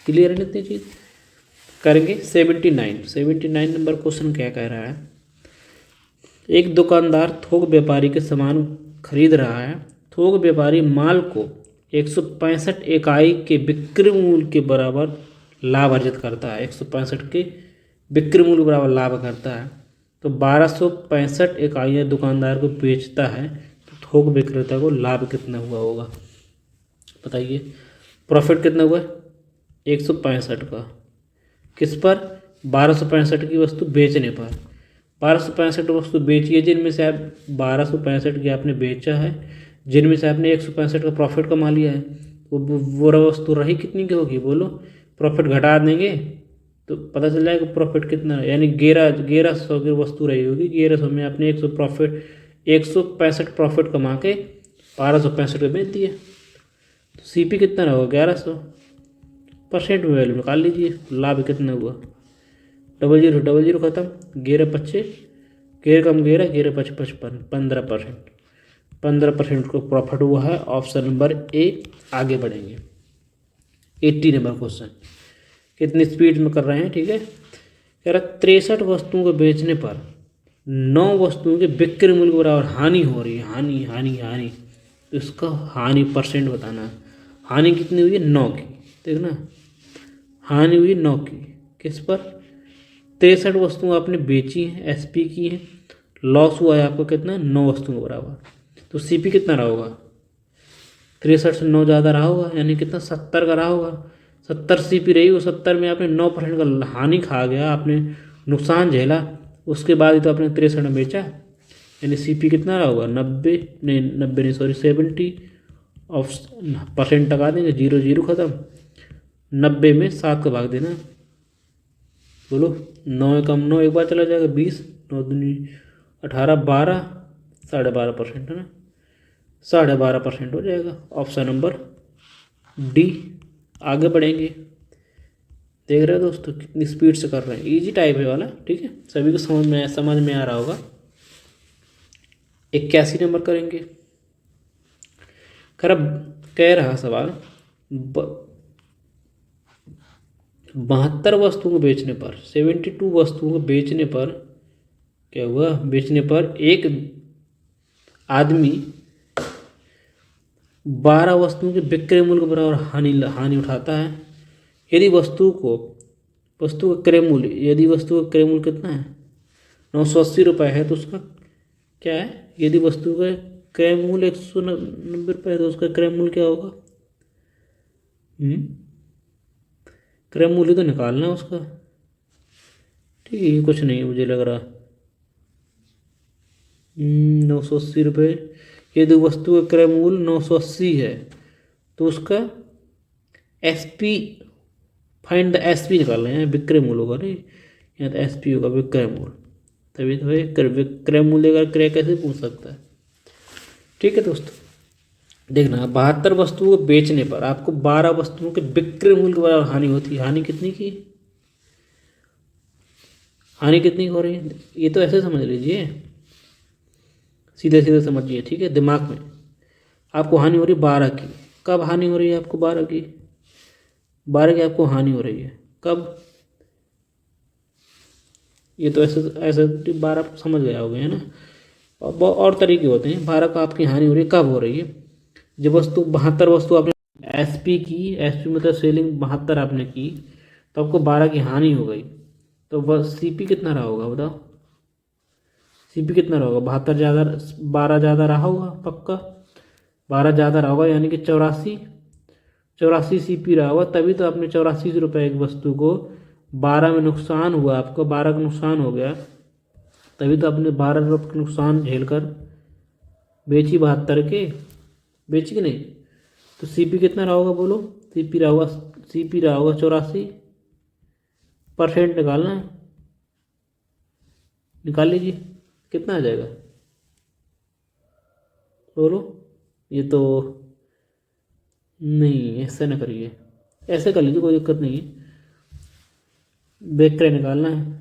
क्लियर है इतनी चीज़। करेंगे 79 नंबर क्वेश्चन क्या कह रहा है, एक दुकानदार थोक व्यापारी के सामान खरीद रहा है, थोक व्यापारी माल को 165 इकाई के बिक्री मूल्य के बराबर लाभ अर्जित करता है, 165 के बिक्री मूल्य के बराबर लाभ करता है, तो 1265 इकाइयाँ दुकानदार को बेचता है, तो थोक विक्रेता को लाभ कितना हुआ होगा बताइए। प्रॉफिट कितना हुआ 165 का, किस पर? 1265 की वस्तु बेचने पर। 1265 वस्तु बेची है, जिनमें से आप 1265 की आपने बेचा है, जिनमें से आपने 165 का प्रॉफिट कमा लिया है। वो वस्तु रही कितनी की होगी बोलो? प्रॉफिट घटा देंगे तो पता चल जाएगा प्रॉफिट कितना है। यानी 1100 की वस्तु रही होगी, 1100 में आपने 165 प्रॉफिट कमा के 1265 में बेच दिया, तो सीपी कितना रहा होगा? 1100। परसेंट में वैल्यू निकाल लीजिए, लाभ कितना हुआ? 00 खत्म, 11 कम 11 15%। 15% को प्रॉफिट हुआ है। Option number A. आगे बढ़ेंगे 80 नंबर क्वेश्चन। कितनी स्पीड में कर रहे हैं, ठीक है। कह रहा 63 वस्तुओं को बेचने पर 9 वस्तुओं के बिक्री मूल्य के बराबर हानि हो रही है। हानि हानि हानि, तो इसका हानि परसेंट बताना है। हानि कितनी हुई है? 9 की। देखना, हानि हुई 9 की। किस पर? 63 वस्तुएं आपने बेची हैं, एसपी की हैं, लॉस हुआ है आपको कितना? 9 वस्तुओं के बराबर। तो सीपी कितना रहा होगा? 63 से 9 ज़्यादा रहा होगा, यानी कितना? 70 का रहा होगा। 70 सीपी रही, वो 70 में आपने 9% का हानि खा गया, आपने नुकसान झेला, उसके बाद ही तो आपने 63 में बेचा, यानी सीपी कितना रहा होगा? 70 ऑफ परसेंट टका देंगे, 0 खत्म। 90 में 7 का भाग देना, बोलो 9 कम 9 एक बार चला जाएगा, 20, 9 दूनी 18, 12, 12.5% है ना, 12.5% हो जाएगा। Option number D. आगे बढ़ेंगे, देख रहे हो दोस्तों कितनी स्पीड से कर रहे हैं। इजी टाइप है वाला, ठीक है, सभी को समझ में आ रहा होगा। 81 नंबर करेंगे। खराब कह रहा सवाल 72 वस्तुओं को बेचने पर, 72 वस्तुओं को बेचने पर क्या हुआ? बेचने पर एक आदमी 12 वस्तुओं के बिक्री मूल्य के बराबर हानि उठाता है। यदि वस्तु का क्रय मूल्य, यदि वस्तु का क्रय मूल्य कितना है? 980 रुपये है, तो उसका क्या है? यदि वस्तु का क्रय मूल्य 190 रुपये है, तो उसका क्रय मूल्य क्या होगा? क्रय मूल्य तो निकालना है उसका, ठीक है। कुछ नहीं मुझे लग रहा 980 रुपये। यदि वस्तु का क्रय मूल्य 980 है, तो उसका एसपी, फाइंड द एसपी निकालना है, विक्रय मूल्य होगा नहीं, यहाँ तो एसपी होगा, विक्रय मूल्य। तभी तो भाई विक्रय मूल्य का क्रय कैसे पूछ सकता है, ठीक है दोस्तों। देखना, 72 वस्तुओं को बेचने पर आपको 12 वस्तुओं के बिक्री मूल्य के बराबर हानि होती है। हानि कितनी की? हानि कितनी हो रही है? ये तो ऐसे समझ लीजिए, सीधे सीधे समझिए, ठीक है। दिमाग में आपको हानि हो रही है 12 की। कब हानि हो रही है आपको 12 की? 12 की आपको हानि हो रही है कब? ये तो ऐसे ऐसे 12 समझ गया होगा, है ना। और तरीके होते हैं। 12 का आपकी हानि हो रही है, कब हो रही है? जब 72 वस्तु आपने एसपी की, एसपी मतलब सेलिंग 72 आपने की, तो आपको 12 की हानि हो गई, तो बस सीपी कितना रहा होगा बताओ? सीपी कितना रहा होगा? 72 ज़्यादा, 12 ज़्यादा रहा होगा पक्का, 12 ज़्यादा रहा होगा, यानी कि 84 सीपी रहा होगा। तभी तो आपने 84 रुपये एक वस्तु को 12 में नुकसान हुआ, आपको 12 का नुकसान हो गया, तभी तो आपने 12 रुपये का नुकसान झेलकर बेची 72 के, बेची कि नहीं। तो सीपी कितना रहा होगा बोलो? सीपी रहा होगा 84%। निकालना है, निकाल लीजिए, कितना आ जाएगा बोलो? ये तो नहीं, ऐसे ना करिए, ऐसे कर लीजिए, कोई दिक्कत नहीं है। बेक्रय निकालना है,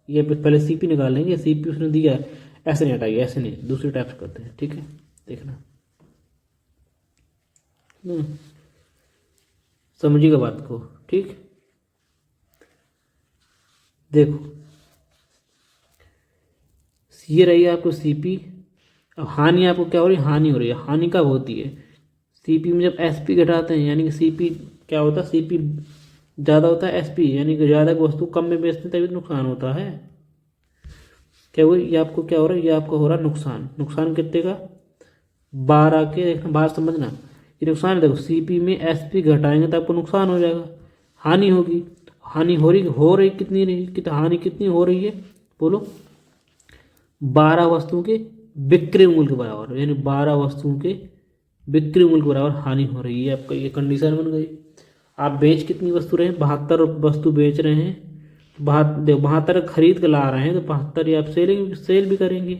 ये पहले सीपी निकाल लेंगे। सीपी उसने दिया है, ऐसे नहीं हटाइए, ऐसे नहीं, दूसरी टाइप से करते हैं, ठीक है। देखना, समझिएगा बात को, ठीक। देखो, ये रही है आपको सीपी। अब हानि आपको क्या हो रही है? हानि हो रही है। हानि कब होती है? सीपी में जब एसपी घटाते हैं, यानी कि सीपी क्या होता है? सीपी ज़्यादा होता है, एसपी यानी कि ज़्यादा वस्तु कम में बेचते हैं, तभी तो नुकसान होता है। क्या हुआ? ये आपको क्या हो रहा है? ये आपको हो रहा है नुकसान। नुकसान कितने का? 12 के। देखना, बात समझना, ये नुकसान है। देखो, सीपी में एसपी घटाएंगे तो आपको नुकसान हो जाएगा, हानि होगी। हानि हो रही कितनी रही, कितना हानि कितनी हो रही है बोलो, 12 वस्तुओं के बिक्री मूल्य के बराबर, यानी 12 वस्तुओं के बिक्री मूल्य के बराबर हानि हो रही है। आपका ये कंडीशन बन गई। आप बेच कितनी वस्तु रहे हैं, 72 वस्तु बेच रहे हैं, 72 खरीद के ला रहे हैं, तो 72 ही आप सेल भी करेंगे।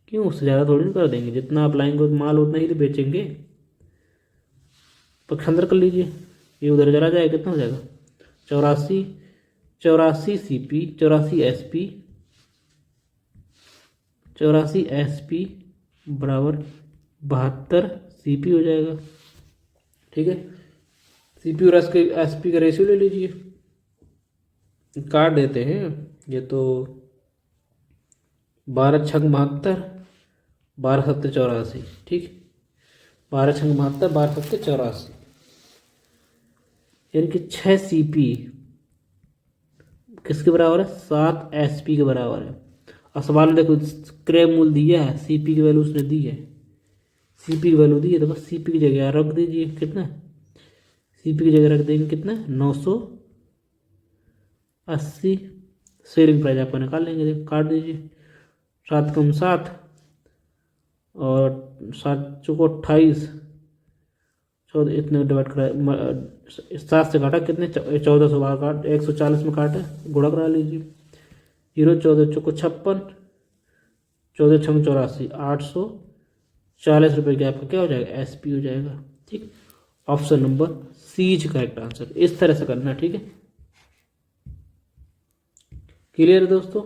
क्यों, उससे ज़्यादा थोड़ी ना कर देंगे, जितना आप लाएंगे माल उतना ही तो बेचेंगे। पक्षांतर कर लीजिए, ये उधर चला जाएगा, कितना हो जाएगा 84 84 CP 84 SP 84 SP बराबर 72 CP हो जाएगा। ठीक है, CP और SP का रेशियो ले लीजिए, काट देते हैं। ये तो 12 छंग 72, 12 सत्ते 84, ठीक, 12 छंग 72, 12 सत्ते 84, यानी कि 6 CP किसके बराबर है, 7 SP के बराबर है। और सवाल में देखो क्रय मूल्य दिया है, CP की वैल्यू उसने दी है, CP की वैल्यू दी है, तो बस CP की जगह रख दीजिए, कितना CP की जगह रख देंगे, कितना 980 सेलिंग प्राइस आपको निकाल लेंगे। देखो काट दीजिए, 7 कम 7 और 7 चौको 28, 14 इतने डिवाइड करा, 7 से काटा कितने 1400 बार काट, 140 में काटे, गुणा करा लीजिए। 0 14 चौको 56, 14 छंग 84, 840 रुपये का आपका क्या हो जाएगा, SP हो जाएगा। ठीक, option number C is correct answer. इस तरह से करना, ठीक है, क्लियर है दोस्तों,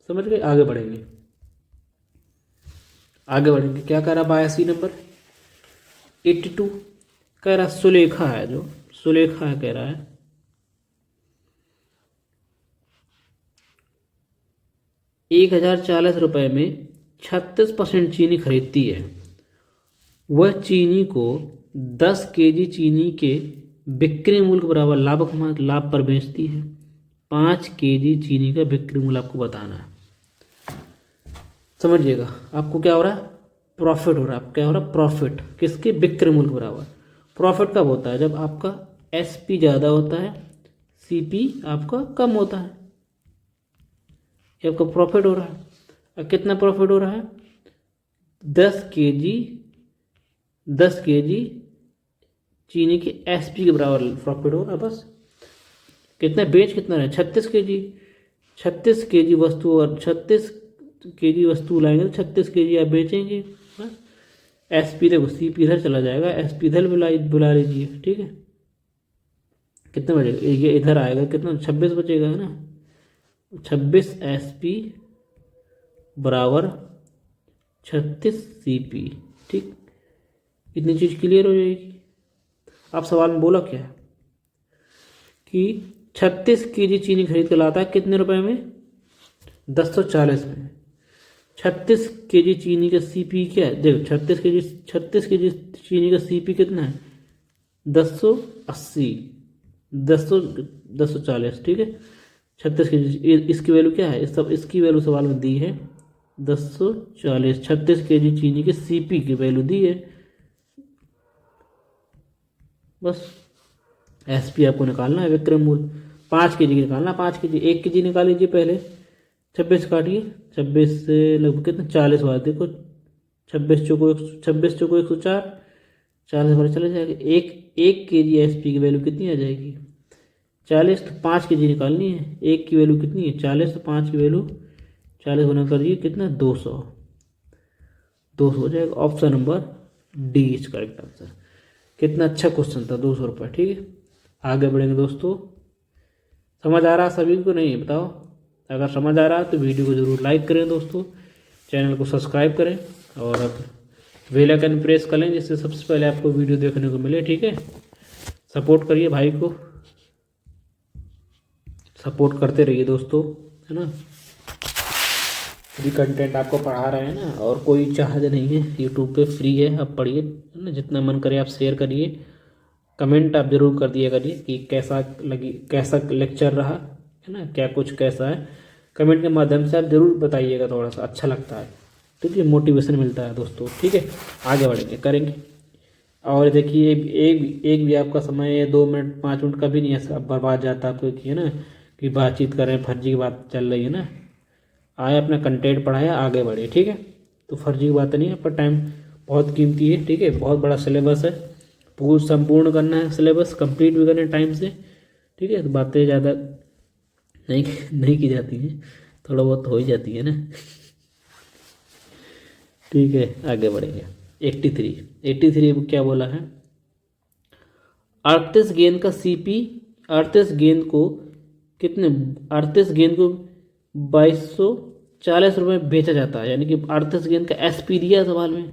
समझ गए। आगे बढ़ेंगे, क्या कह रहा 82 नंबर 82 कह रहा सुलेखा है, जो सुलेखा है कह रहा है 1040 रुपये में 36% चीनी खरीदती है। वह चीनी को 10 kg चीनी के बिक्री मूल्य के बराबर लाभ पर बेचती है। 5 kg चीनी का बिक्री मूल्य आपको बताना है। समझिएगा, आपको क्या हो रहा है, प्रॉफिट हो रहा है। क्या हो रहा है, प्रॉफिट किसके, बिक्री मूल्य के बराबर। प्रॉफिट कब होता है, जब आपका SP ज़्यादा होता है, CP आपका कम होता है, ये आपका प्रॉफिट हो रहा है। और कितना प्रॉफिट हो रहा है, 10 kg चीनी के SP के बराबर प्रॉफिट हो रहा है। बस कितना बेच कितना है, 36 kg वस्तु, और 36 kg वस्तु लाएंगे तो 36 kg आप बेचेंगे। SP देखो CP इधर चला जाएगा, SP इधर बुला लीजिए, ठीक है, कितना बचेगा, ये इधर आएगा, कितना 26 बचेगा, है ना। 26 SP बराबर 36 CP, ठीक, इतनी चीज़ क्लियर हो जाएगी। आप सवाल में बोला क्या है कि 36 kg चीनी खरीद कर लाता है कितने रुपए में, 1040 में। 36 kg चीनी का CP क्या है, देखो 36 kg चीनी का CP कितना है, 1080, 1040, ठीक है। 36 kg इसकी वैल्यू क्या है, इसकी वैल्यू सवाल में दी है 1040। 36 kg चीनी के CP की वैल्यू दी है। बस SP आपको निकालना है, विक्रय मूल्य 5 kg निकालना, 5 kg 1 kg निकाल लीजिए पहले, 26 काटिए, 26 से लगभग कितना 40 बार, देखो 26 चौको 104, 40 बार चले जाएगा। 1 kg SP की वैल्यू कितनी आ जाएगी, 40, तो 5 kg निकालनी है। 1 की वैल्यू कितनी है 40, तो 5 की वैल्यू 40 गुना करिए, कितना 200 हो जाएगा। Option number D is correct answer. कितना अच्छा क्वेश्चन था, 200 रुपये, ठीक है। आगे बढ़ेंगे दोस्तों, समझ आ रहा सभी को, नहीं बताओ। अगर समझ आ रहा है तो वीडियो को ज़रूर लाइक करें दोस्तों, चैनल को सब्सक्राइब करें और अब बेल आइकन प्रेस कर लें, जिससे सबसे पहले आपको वीडियो देखने को मिले, ठीक है। सपोर्ट करिए भाई को, सपोर्ट करते रहिए दोस्तों, है ना। फ्री कंटेंट आपको पढ़ा रहे हैं ना, और कोई चार्ज नहीं है, यूट्यूब पे फ्री है, आप पढ़िए, है ना। जितना मन करे आप शेयर करिए, कमेंट आप ज़रूर कर दिया करिए कि कैसा लेक्चर रहा, है ना, क्या कुछ कैसा है। कमेंट के माध्यम से आप ज़रूर बताइएगा, थोड़ा सा अच्छा लगता है, ठीक है, मोटिवेशन मिलता है दोस्तों, ठीक है। आगे बढ़ेंगे, करेंगे। और देखिए एक भी आपका समय 2 मिनट 5 मिनट का भी नहीं है बर्बाद जाता आपको कि है ना, कि बातचीत कर रहे हैं, फर्जी की बात चल रही है ना। आए अपना कंटेंट पढ़ाया, आगे बढ़े, ठीक है। तो फर्जी की बात नहीं है, आपका टाइम बहुत कीमती है, ठीक है। बहुत बड़ा सिलेबस है, पूर्ण संपूर्ण करना है, सिलेबस कंप्लीट भी करना है टाइम से, ठीक है। तो बातें ज़्यादा नहीं नहीं की जाती हैं, थोड़ा बहुत तो हो ही जाती है ना। ठीक है, आगे बढ़ेंगे। 83 क्या बोला है? 38 गेंद का सीपी, 38 गेंद को कितने 38 गेंद को 2240 रुपये में बेचा जाता है। यानी कि 38 गेंद का एसपी दिया है सवाल में,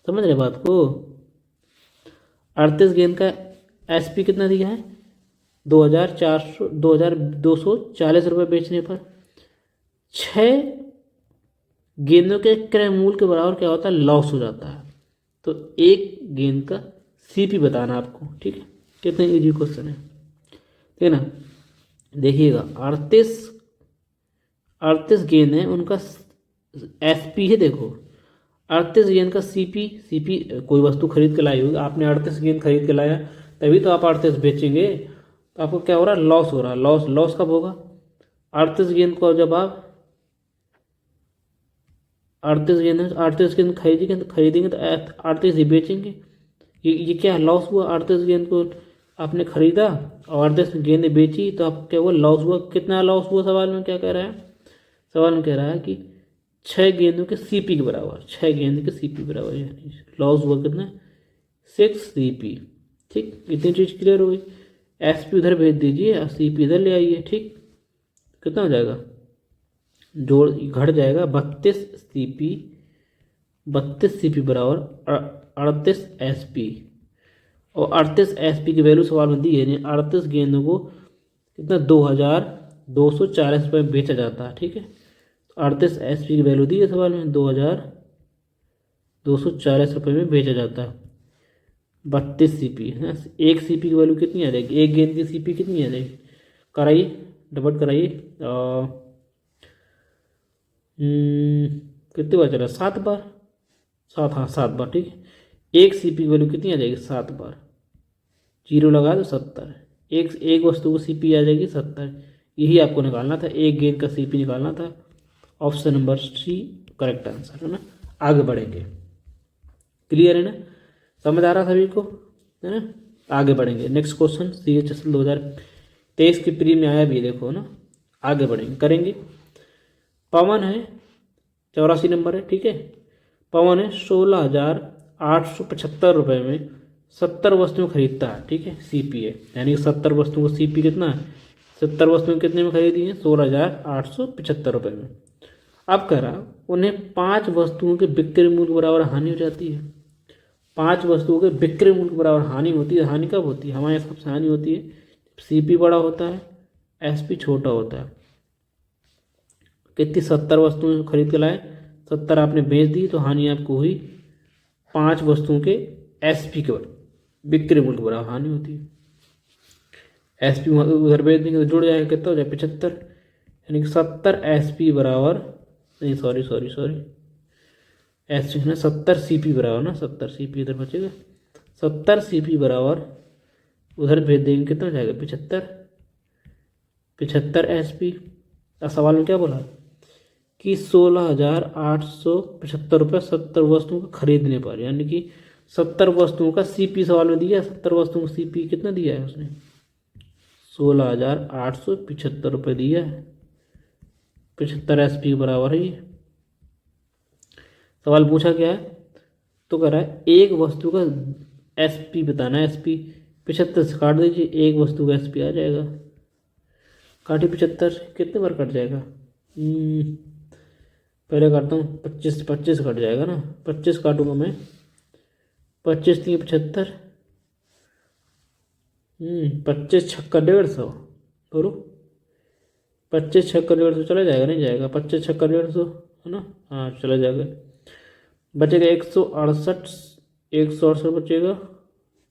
समझ रहे बात को। 38 गेंद का एसपी कितना दिया है? 2240 रुपये बेचने पर 6 गेंदों के क्रय मूल्य के बराबर क्या होता है? लॉस हो जाता है। तो एक गेंद का सीपी बताना आपको, ठीक है। कितने इजी क्वेश्चन है, ठीक है ना। देखिएगा 38 गेंद है, उनका एसपी है, देखो 38 गेंद का सीपी कोई वस्तु खरीद के लाई होगी आपने, 38 गेंद खरीद के लाया, तभी तो आप 38 बेचेंगे। तो आपको क्या हो रहा है? लॉस हो रहा है। लॉस कब होगा? 38 गेंद को जब आप 38 गेंद खरीदेंगे तो 38 ही बेचेंगे। ये क्या लॉस हुआ? 38 गेंद को आपने खरीदा और 38 गेंदें बेची, तो आप क्या हुआ? लॉस हुआ। कितना लॉस हुआ? सवाल में क्या कह रहा है? सवाल में कह रहा है कि 6 गेंदों के सीपी के बराबर, 6 गेंद के सीपी बराबर, यानी लॉस हुआ कितना? 6 सीपी, ठीक। इतनी चीज़ क्लियर हो गई। एसपी उधर भेज दीजिए और सीपी इधर ले आइए, ठीक। कितना हो जाएगा? जोड़ घट जाएगा 32 सीपी बराबर 38 एसपी। और 38 एसपी की वैल्यू सवाल में दी है, यानी 38 गेंदों को कितना? 2240 रुपये में बेचा जाता है, ठीक है। 38 एसपी की वैल्यू दी है सवाल में, 2240 रुपये में बेचा जाता है। 32 सीपी है, एक सीपी की वैल्यू कितनी आ जाएगी? एक गेंद की सीपी कितनी आ जाएगी? कराइए, डिवाइड कराइए। कितनी बार चला? 7 बार। 7, हाँ 7 बार, ठीक है। एक सीपी की वैल्यू कितनी आ जाएगी? 7 बार। जीरो लगा दो, 70। एक वस्तु को सीपी आ जाएगी 70। यही आपको निकालना था, एक गेंद का सीपी निकालना था। Option number C correct answer है ना। आगे बढ़ेंगे, क्लियर है ना, समझ आ रहा सभी को, है ना। आगे बढ़ेंगे, नेक्स्ट क्वेश्चन CHSL 2023 की प्री में आया भी, देखो ना। आगे बढ़ेंगे, करेंगे। पवन है 84 नंबर है, ठीक है। पवन है 16,875 रुपये में 70 वस्तुएं खरीदता है, ठीक है। सीपी है, यानी कि 70 वस्तुओं को सीपी कितना है? 70 वस्तुएं कितने में खरीदी हैं? 16,875 रुपये में। अब कह रहा उन्हें 5 वस्तुओं के बिक्री मूल्य के बराबर हानि हो जाती है। 5 वस्तुओं के बिक्री मूल्य के बराबर हानि होती है। हानि कब होती है? हमारे हिसाब से हानि होती है सीपी बड़ा होता है, एसपी छोटा होता है। कितनी? 70 वस्तुएं खरीद के लाए, 70 आपने बेच दी, तो हानि आपको हुई 5 वस्तुओं के एसपी के बिक्री मूल्य के बराबर हानि होती है। एसपी उधर बेच देंगे तो जुड़ जाएगा, कितना हो जाए? 75, यानी कि 70 एसपी बराबर, नहीं सॉरी एस ना 70 सीपी बराबर ना, 70 सीपी इधर बचेगा, 70 सीपी बराबर उधर भेज देंगे, कितना हो जाएगा? 75 एसपी। सवाल में क्या बोला कि 16,875 रुपये 70 वस्तुओं को खरीदने पर, यानी कि 70 वस्तुओं का सीपी सवाल में दिया है। 70 वस्तुओं का सीपी कितना दिया है उसने? 16,875 रुपये दिया है। 75 एसपी के बराबर है ये। सवाल पूछा क्या है? तो कह रहा है एक वस्तु का एसपी बताना है। एसपी 75 से काट दीजिए, एक वस्तु का एसपी आ जाएगा। काटी 75, कितने बार कट जाएगा? पहले काटता हूँ, 25 कट जाएगा ना। 25 काटूंगा मैं, 25 3 75, 25 छक्का 150, बोलो 25 छक्का 150 चला जाएगा? नहीं जाएगा। 25 छक्का 150 है ना, हाँ चला जाएगा। बचेगा 168, 168 बचेगा,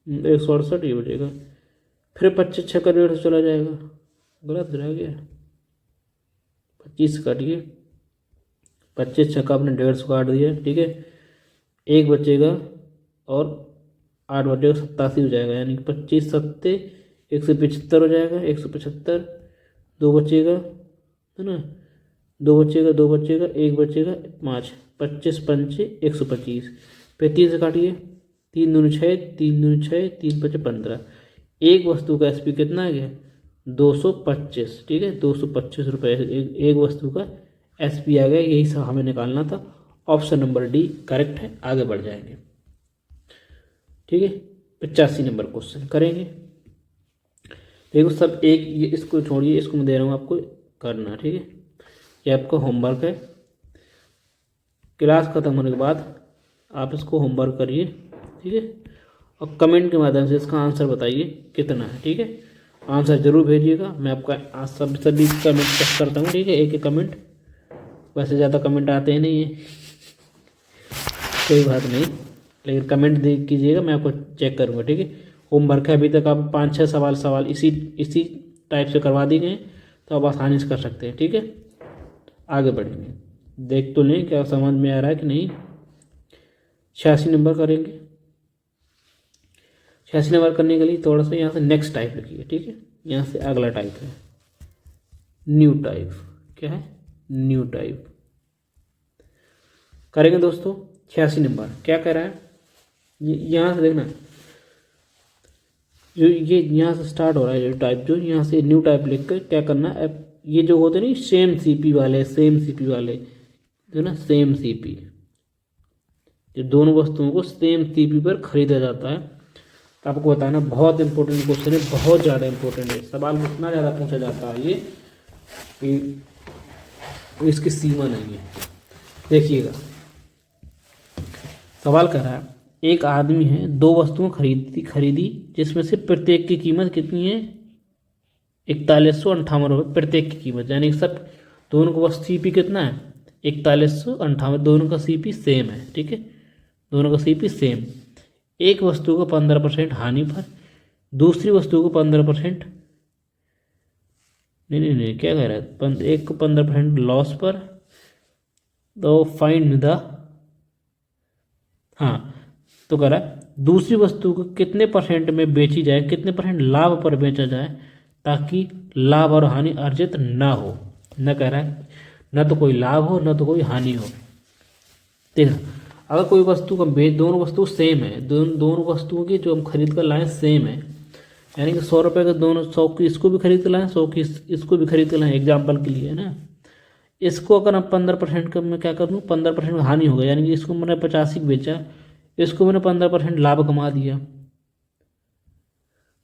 168 ये बचेगा। फिर 25 छक्का 150 चला जाएगा, गलत रह गया। 25 काटिए, 25 छक्का आपने 150 काट दिया, ठीक है। एक बचेगा और 8 बचेगा 87 हो जाएगा, यानी कि 25 सत्ते 175 हो जाएगा, 175। 2 बचेगा, है ना, 2 बचेगा, 2 बचेगा, 1 बचेगा, 5, 25 पंचे 125। फिर 3 से काटिए, 3 दूनी 6, 3 दूनी 6, 3 पचे 15। एक वस्तु का एसपी कितना आ गया? 225। ठीक है, 225 रुपये एक वस्तु का एसपी आ गया। यही सब हमें निकालना था। ऑप्शन नंबर डी करेक्ट है। आगे बढ़ जाएंगे। ठीक है, 85 नंबर क्वेश्चन करेंगे। देखो सब एक, ये इसको छोड़िए, इसको मैं दे रहा हूँ आपको करना। ठीक है, ये आपका होमवर्क है। क्लास खत्म होने के बाद आप इसको होमवर्क करिए। ठीक है, और कमेंट के माध्यम से इसका आंसर बताइए कितना है। ठीक है, आंसर जरूर भेजिएगा। मैं आपका सभी कमेंट चेक करता हूँ। ठीक है, एक एक कमेंट, वैसे ज़्यादा कमेंट आते हैं नहीं है, कोई बात नहीं, लेकिन कमेंट दे कीजिएगा, मैं आपको चेक करूँगा। ठीक है, होमवर्क है, अभी तक आप 5-6 सवाल इसी टाइप से करवा दिए गए, तो आप आसानी से कर सकते हैं। ठीक है, आगे बढ़ेंगे। देख तो लें क्या समझ में आ रहा है कि नहीं। 86 नंबर करेंगे। 86 नंबर करने के लिए थोड़ा सा यहाँ से नेक्स्ट टाइप लिखिए। ठीक है, यहाँ से अगला टाइप है न्यू टाइप। क्या है? न्यू टाइप करेंगे दोस्तों। 86 नंबर क्या कह रहा है, यहाँ से देखना, जो ये यहाँ से स्टार्ट हो रहा है जो टाइप, जो यहाँ से न्यू टाइप लिख कर क्या करना है, ये जो होते नहीं सेम सीपी वाले जो ना सेम सीपी, जो दोनों वस्तुओं को सेम सीपी पर खरीदा जाता है। तो आपको बताना बहुत इंपॉर्टेंट क्वेश्चन है, बहुत ज़्यादा इंपॉर्टेंट है। सवाल इतना ज़्यादा पूछा जाता है ये कि इसकी सीमा नहीं है। देखिएगा, सवाल कर रहा है, एक आदमी है, 2 वस्तुएं खरीदी जिसमें से प्रत्येक की कीमत कितनी है? 4158 रुपये प्रत्येक की कीमत, यानी सब दोनों का सीपी कितना है? 4158। दोनों का सीपी सेम है। ठीक है, दोनों का सीपी सेम। एक वस्तु को 15% हानि पर, दूसरी वस्तु को 15%, नहीं क्या कह रहा है, एक को 15% लॉस पर। तो फाइंड द, हाँ, तो कह रहा है दूसरी वस्तु को कितने परसेंट में बेची जाए, कितने परसेंट लाभ पर बेचा जाए ताकि लाभ और हानि अर्जित ना हो। न कह रहा है न तो कोई लाभ हो न तो कोई हानि हो। देखा, अगर कोई वस्तु का दोनों वस्तु सेम है, दोनों वस्तुओं की जो हम खरीद कर लाएँ सेम है, यानी कि 100 रुपये का दोनों, 100 की इसको भी खरीद कर लाएँ, 100 की इसको भी खरीद कर लाएँ, एग्जाम्पल के लिए, है ना। इसको अगर हम 15% का मैं क्या कर दूँ, 15% हानि हो गया, यानी कि इसको मैंने 85 बेचा, इसको मैंने 15% लाभ कमा दिया।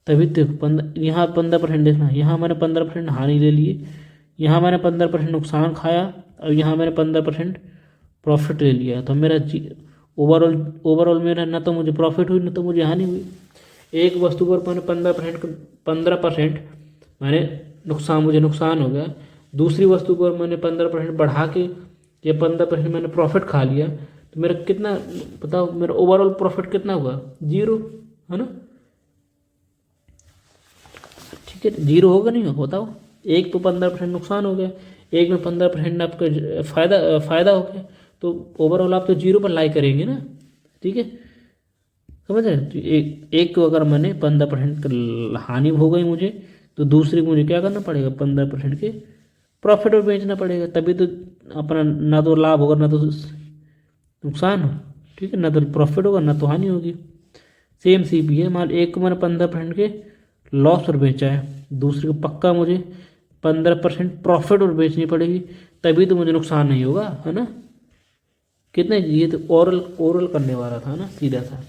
तभी देखो यहाँ 15% देखना, यहाँ मैंने 15% हानि ले लिए, यहाँ मैंने 15% नुकसान खाया, और यहाँ मैंने 15% प्रॉफिट ले लिया। तो मेरा ओवरऑल मेरा ना तो मुझे प्रॉफिट हुई ना तो मुझे हानि हुई। एक वस्तु पर मैंने 15% मैंने मुझे नुकसान हो गया, दूसरी वस्तु पर मैंने 15% बढ़ा के या 15% मैंने प्रॉफिट खा लिया, तो मेरा कितना बताओ, मेरा ओवरऑल प्रॉफिट कितना हुआ? 0, है ना। ठीक है, 0 होगा नहीं होगा बताओ। एक तो 15% नुकसान हो गया, एक में 15% आपका फ़ायदा हो गया, तो ओवरऑल आप तो 0 पर लाई करेंगे ना। ठीक है, समझ रहे? तो एक को अगर मैंने 15% हानि हो गई मुझे, तो दूसरे को मुझे क्या करना पड़ेगा? 15% के प्रॉफिट में बेचना पड़ेगा, तभी तो अपना ना तो लाभ होगा ना तो नुकसान हो। ठीक है, ना तो प्रॉफिट होगा ना तो हानि होगी। सेम सीपी है, मान एक को मैंने 15% के लॉस पर बेचा है, दूसरे को पक्का मुझे 15% प्रॉफिट और बेचनी पड़ेगी, तभी तो मुझे नुकसान नहीं होगा, है ना। कितने, ये तो ओरल करने वाला था ना, सीधा सा।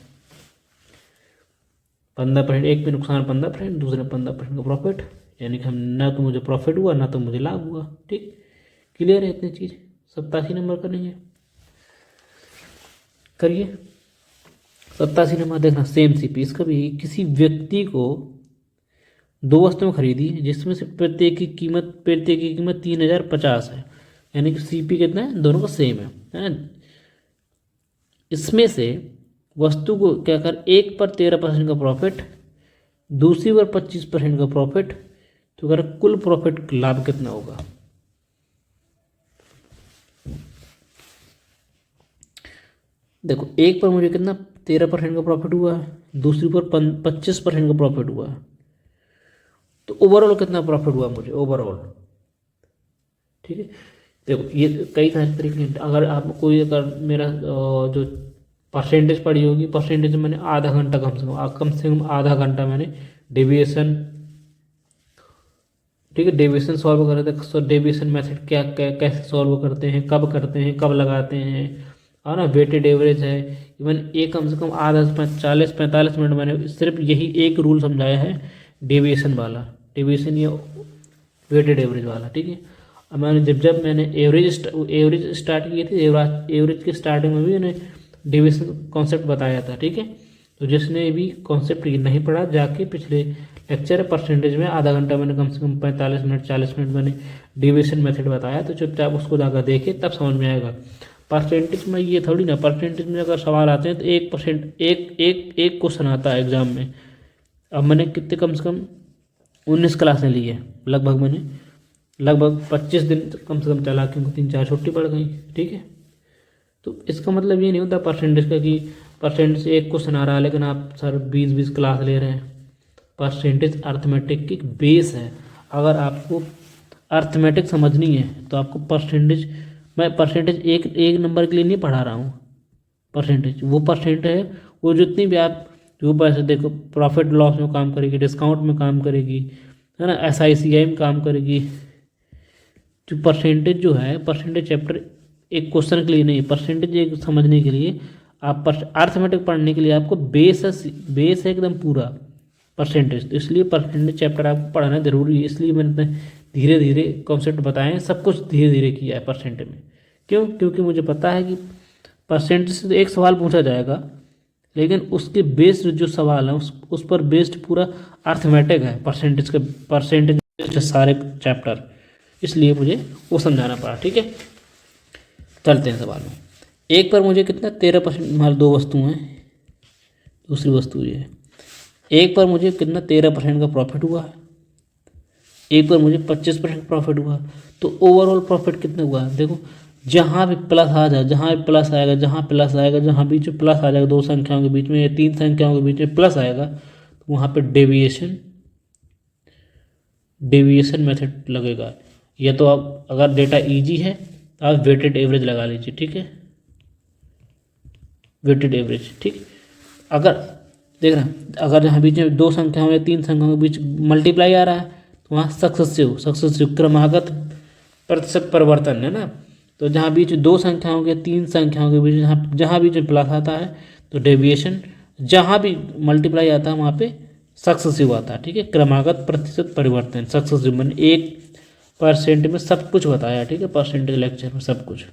15%, एक पे नुकसान 15%, दूसरे में 15% का प्रॉफिट, यानी कि हम ना तो मुझे प्रॉफिट हुआ ना तो मुझे लाभ हुआ। ठीक, क्लियर है इतनी चीज़। 87 नंबर करेंगे, करिए। 87 नंबर देखना, सेम सीपी। इसका भी किसी व्यक्ति को 2 वस्तुएं खरीदी जिसमें से प्रत्येक की कीमत 3050 है, यानी कि सीपी कितना है? दोनों का सेम है ना। इसमें से वस्तु को क्या कर, एक पर 13% का प्रॉफिट, दूसरी पर 25% का प्रॉफिट, तो अगर कुल प्रॉफिट लाभ कितना होगा? देखो, एक पर मुझे कितना 13% का प्रॉफिट हुआ है, दूसरी पर 25% का प्रॉफिट हुआ है। तो ओवरऑल कितना प्रॉफिट हुआ मुझे ओवरऑल, ठीक है। देखो ये कई सारे तरीके हैं। अगर आप कोई अगर मेरा जो परसेंटेज पड़ी होगी, परसेंटेज मैंने आधा घंटा कम से कम आधा घंटा मैंने डेविएशन, ठीक है, डेविएशन सॉल्व कर रहे थे। सो डेविएशन मेथड कैसे सॉल्व करते हैं, कब लगाते हैं, और ना वेटेड एवरेज है। इवन एक कम से कम आधा से 40-45 मिनट मैंने सिर्फ यही एक रूल समझाया है, डेविएशन वाला, डेविएशन या वेटेड एवरेज वाला, ठीक है। अब मैंने जब मैंने एवरेज स्टार्ट की थी, एवरेज के स्टार्टिंग में भी मैंने डेविएशन कॉन्सेप्ट बताया था, ठीक है। तो जिसने भी कॉन्सेप्ट नहीं पढ़ा, जाके पिछले लेक्चर परसेंटेज में आधा घंटा मैंने कम से कम 45 मिनट 40 मिनट मैंने डेविएशन मेथड बताया, तो चुपचाप उसको जाकर देखे, तब समझ में आएगा। परसेंटेज में ये थोड़ी ना, परसेंटेज में अगर सवाल आते हैं तो 1% एक क्वेश्चन आता है एग्जाम में। अब मैंने कितने कम से कम 19 क्लासें ली है, लगभग 25 दिन कम से कम चला, क्योंकि 3-4 छुट्टी पड़ गई, ठीक है। तो इसका मतलब ये नहीं होता परसेंटेज का कि परसेंटेज एक क्वेश्चन आ रहा है लेकिन आप सर 20-20 क्लास ले रहे हैं। परसेंटेज अर्थमेटिक की बेस है। अगर आपको अर्थमेटिक समझनी है तो आपको परसेंटेज, मैं परसेंटेज एक नंबर के लिए नहीं पढ़ा रहा हूँ। परसेंटेज वो परसेंट है, वो जितनी भी आप जो पैसे देखो, प्रॉफिट लॉस में काम करेगी, डिस्काउंट में काम करेगी, है ना, SICI में काम करेगी। जो परसेंटेज जो है, परसेंटेज चैप्टर एक क्वेश्चन के लिए नहीं, परसेंटेज एक समझने के लिए, आप अर्थमेटिक पढ़ने के लिए आपको बेस है एकदम पूरा परसेंटेज। तो इसलिए परसेंटेज चैप्टर आपको पढ़ाना जरूरी है। इसलिए मैंने धीरे धीरे कॉन्सेप्ट बताए, सब कुछ धीरे धीरे किया है परसेंटेज में। क्यों? क्योंकि मुझे पता है कि परसेंटेज से एक सवाल पूछा जाएगा, लेकिन उसके बेस्ड जो सवाल है उस पर बेस्ड पूरा अर्थमेटिक है परसेंटेज सारे चैप्टर। इसलिए मुझे वो समझाना पड़ा, ठीक है। चलते हैं सवाल में। एक पर मुझे कितना 13%, हमारी दो वस्तु हैं, दूसरी वस्तु ये है। एक पर मुझे कितना 13% का प्रॉफिट हुआ है, एक पर मुझे 25% प्रॉफिट हुआ। तो ओवरऑल प्रॉफिट कितना हुआ है? देखो, जहाँ भी प्लस आ जाए, जहाँ भी प्लस आएगा, जहाँ बीच में प्लस आ जाएगा, दो संख्याओं के बीच में या तीन संख्याओं के बीच में प्लस आएगा, तो वहाँ पे डेविएशन मेथड लगेगा। या तो आप अगर डेटा इजी है तो आप वेटेड एवरेज लगा लीजिए, ठीक है, वेटेड एवरेज, ठीक। अगर देख रहे हैं, अगर जहाँ बीच में दो संख्याओं या तीन संख्याओं के बीच मल्टीप्लाई आ रहा है तो वहाँ सक्सेसिव क्रमागत प्रतिशत परिवर्तन है ना। तो जहाँ बीच दो संख्याओं के तीन संख्याओं के बीच जहाँ बीच में प्लस आता है तो डेविएशन, जहाँ भी मल्टीप्लाई आता है वहाँ पे सक्सेसिव आता है, ठीक है। क्रमागत प्रतिशत परिवर्तन, सक्सेसिव, मैंने 1% में सब कुछ बताया, ठीक है, परसेंटेज लेक्चर में सब कुछ।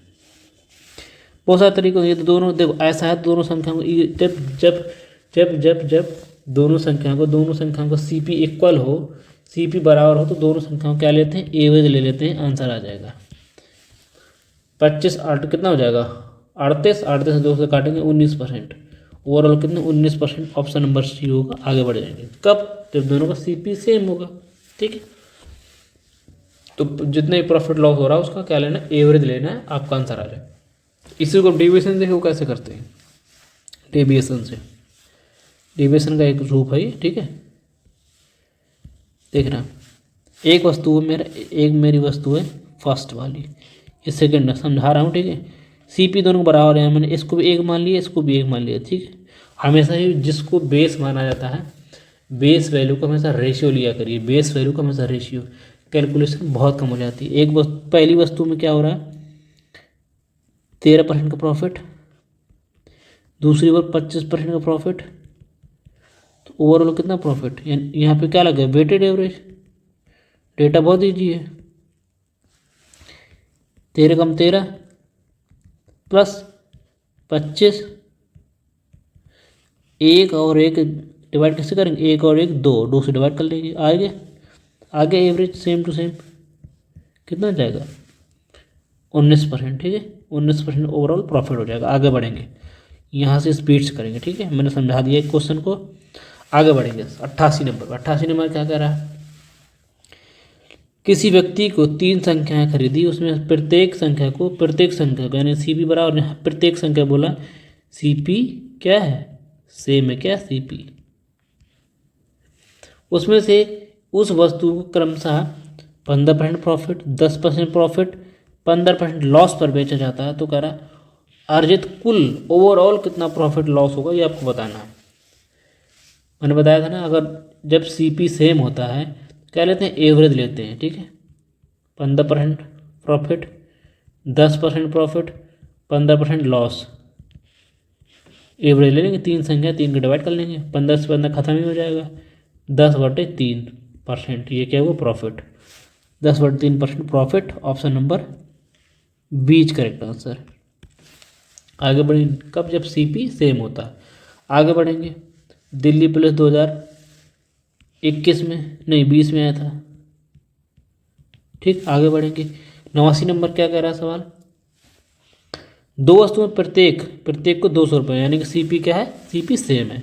बहुत सारे तरीकों, ये तो दोनों देखो ऐसा है, दोनों संख्याओं को जब दोनों संख्याओं का CP इक्वल हो, CP बराबर हो, तो दोनों संख्याओं क्या लेते हैं, एवरेज ले लेते हैं, आंसर आ जाएगा 25 8 कितना हो जाएगा 38 से 2 से काटेंगे 19%। ओवरऑल कितना 19%, ऑप्शन नंबर C होगा। आगे बढ़ जाएंगे कब, जब दोनों का CP सेम होगा, ठीक है। तो जितने प्रॉफिट लॉस हो रहा है उसका क्या लेना है, एवरेज लेना है, आपका आंसर आ जाए। इसी को डेविएशन देखो कैसे करते हैं, डेविएशन का एक रूप है ये, ठीक है। देखना, एक वस्तु है एक मेरी वस्तु है फर्स्ट वाली, ये सेकंड है, समझा रहा हूँ, ठीक है। CP दोनों बराबर है, मैंने इसको भी एक मान लिया, इसको भी एक मान लिया, ठीक है। हमेशा ही जिसको बेस माना जाता है, बेस वैल्यू का हमेशा रेशियो लिया करिए, बेस वैल्यू का हमेशा रेशियो, कैलकुलेशन बहुत कम हो जाती है। एक पहली वस्तु में क्या हो रहा है, 13% का प्रॉफिट, दूसरी बार 25% का प्रॉफिट, तो ओवरऑल कितना प्रॉफिट, यहाँ पे क्या लगे, वेटेड एवरेज। डेटा बहुत ईजी है, 13 कम 13 प्लस 25, एक और एक डिवाइड कैसे करेंगे, एक और एक दो से डिवाइड कर लेंगे। आगे एवरेज सेम टू सेम कितना जाएगा 19%, ठीक है। 19% ओवरऑल प्रॉफिट हो जाएगा। आगे बढ़ेंगे, यहाँ से स्पीड से करेंगे, ठीक है। मैंने समझा दिया एक क्वेश्चन को, आगे बढ़ेंगे। 88 नंबर क्या कह रहा है, किसी व्यक्ति को 3 संख्याएं खरीदी, उसमें प्रत्येक संख्या को यानी CP बराबर, यहाँ प्रत्येक संख्या बोला, CP क्या है सेम है क्या, सीपी। उसमें से उस वस्तु को क्रमशः 15% प्रॉफिट, 10% प्रॉफिट, 15% लॉस पर बेचा जाता है, तो कह रहा अर्जित कुल ओवरऑल कितना प्रॉफिट लॉस होगा ये आपको बताना है। मैंने बताया था ना, अगर जब सीपी सेम होता है क्या लेते हैं, एवरेज लेते हैं, ठीक है। 15% प्रॉफिट, 10% प्रॉफिट, 15% लॉस, एवरेज ले लेंगे। तीन संख्या, तीन को डिवाइड कर लेंगे, 15 से 15 खत्म ही हो जाएगा, 10/3%, ये क्या हुआ, profit. 10/3% profit, option number B is correct answer. आगे बढ़ेंगे, कब, जब सीपी सेम होता है। आगे बढ़ेंगे, दिल्ली पुलिस 2021 में, नहीं 20 में आया था, ठीक। आगे बढ़ेंगे, 89 नंबर क्या कह रहा है सवाल, दो वस्तुओं प्रत्येक को 200 रुपये, यानी कि सीपी क्या है, सीपी सेम है,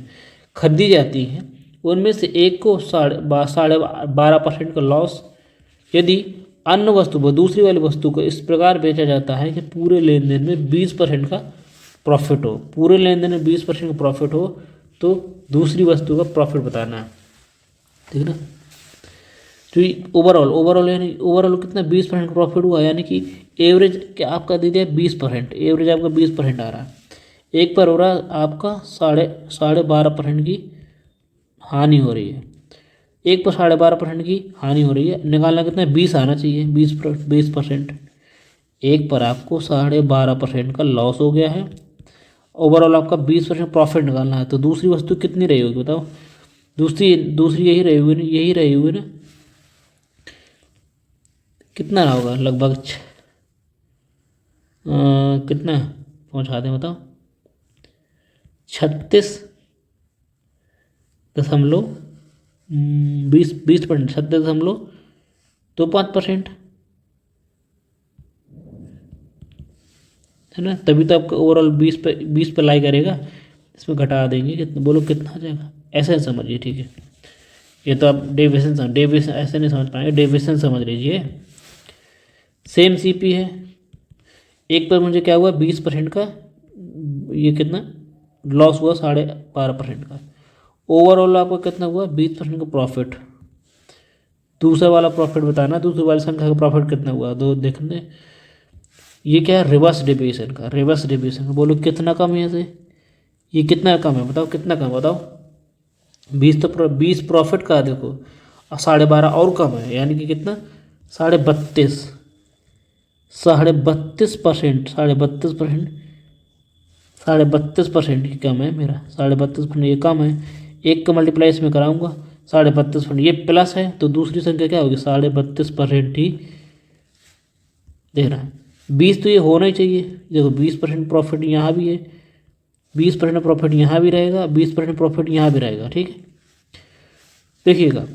खरीदी जाती है। उनमें से एक को 12.5% का लॉस यदि अन्य वस्तु को, दूसरी वाली वस्तु को इस प्रकार बेचा जाता है कि पूरे लेन देन में 20% का प्रॉफिट हो। पूरे लेन देन में 20% का प्रॉफिट हो तो दूसरी वस्तु का प्रॉफिट बताना है, ठीक है ना। तो ओवरऑल यानी ओवरऑल कितना, 20% प्रॉफिट हुआ, यानी कि एवरेज क्या आपका दे दिया 20%, एवरेज आपका 20% आ रहा है। एक पर हो रहा है आपका 12.5% की हानि हो रही है, एक पर 12.5% की हानि हो रही है, निकालना कितना है, 20 आना चाहिए, 20%। एक पर आपको 12.5% का लॉस हो गया है, ओवरऑल आपका 20% प्रॉफिट निकालना है, तो दूसरी वस्तु कितनी रही होगी बताओ, दूसरी यही रही हुई ना, यही रही हुई ना, कितना रहा होगा लगभग कितना पहुँचा दें बताओ, 36.20%, 36.25%, है ना। तभी तो आपका ओवरऑल 20 पे लाई करेगा। इसमें घटा देंगे, कितना बोलो, कितना आ जाएगा, ऐसे समझिए, ठीक है। ये तो आप डेविएशन ऐसे नहीं समझ पाएंगे, डेविएशन समझ लीजिए। सेम सीपी है, एक पर मुझे क्या हुआ 20% का, ये कितना लॉस हुआ, 12.5% का। ओवरऑल आपका कितना हुआ, 20% का प्रॉफिट। दूसरा वाला प्रॉफिट बताना, दूसरी वाली संख्या का प्रॉफिट कितना हुआ, दो देखने। ये क्या है, रिवर्स डेविएशन का, रिवर्स डेविएशन का। बोलो कितना कम है ऐसे, ये कितना कम है बताओ, कितना कम बताओ, 20 तो 20 प्रॉफिट का देखो, और 12.5 और कम है, यानी कि कितना, 32.5, 32.5%, 32.5%, 32.5% ही कम है मेरा, 32.5% ये कम है। एक का मल्टीप्लाई इसमें कराऊंगा, 32.5% ये प्लस है, तो दूसरी संख्या क्या होगी, 32.5% ही दे रहा है। 20 तो ये होना ही चाहिए, देखो 20% प्रॉफिट यहाँ भी है, 20% प्रॉफिट यहाँ भी रहेगा, 20% प्रॉफिट यहाँ भी रहेगा, ठीक है। देखिएगा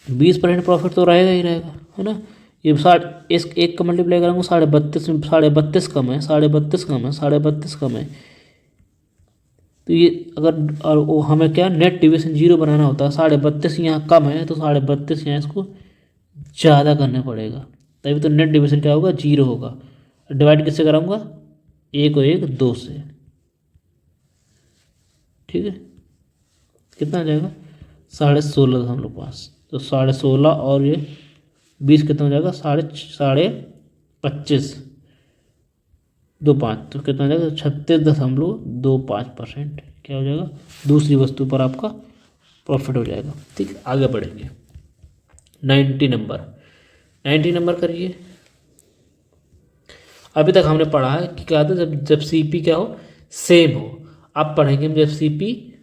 20% प्रॉफिट तो रहेगा ही रहेगा, है ना। ये इस एक का मल्टीप्लाई करूँगा, 32.5 में 32.5 कम है, 32.5 कम है, 32.5 कम है, तो ये अगर, और वो हमें क्या नेट डिविजन 0 बनाना होता है, 32.5 यहाँ कम है, तो 32.5 यहाँ इसको ज़्यादा करना पड़ेगा, तभी तो नेट डिविजन क्या होगा, 0 होगा। डिवाइड किससे कराऊंगा, 1 और 1 2 से, ठीक है। कितना आ जाएगा, 16.5, तो 16.5 और ये 20 कितना हो जाएगा, 25.5, तो कितना हो जाएगा, 36.25%। क्या हो जाएगा, दूसरी वस्तु पर आपका प्रॉफिट हो जाएगा, ठीक है। आगे बढ़ेंगे, 90 नंबर करिए। अभी तक हमने पढ़ा है कि क्या था, जब सीपी क्या हो, सेम हो। अब पढ़ेंगे हम जब सीपी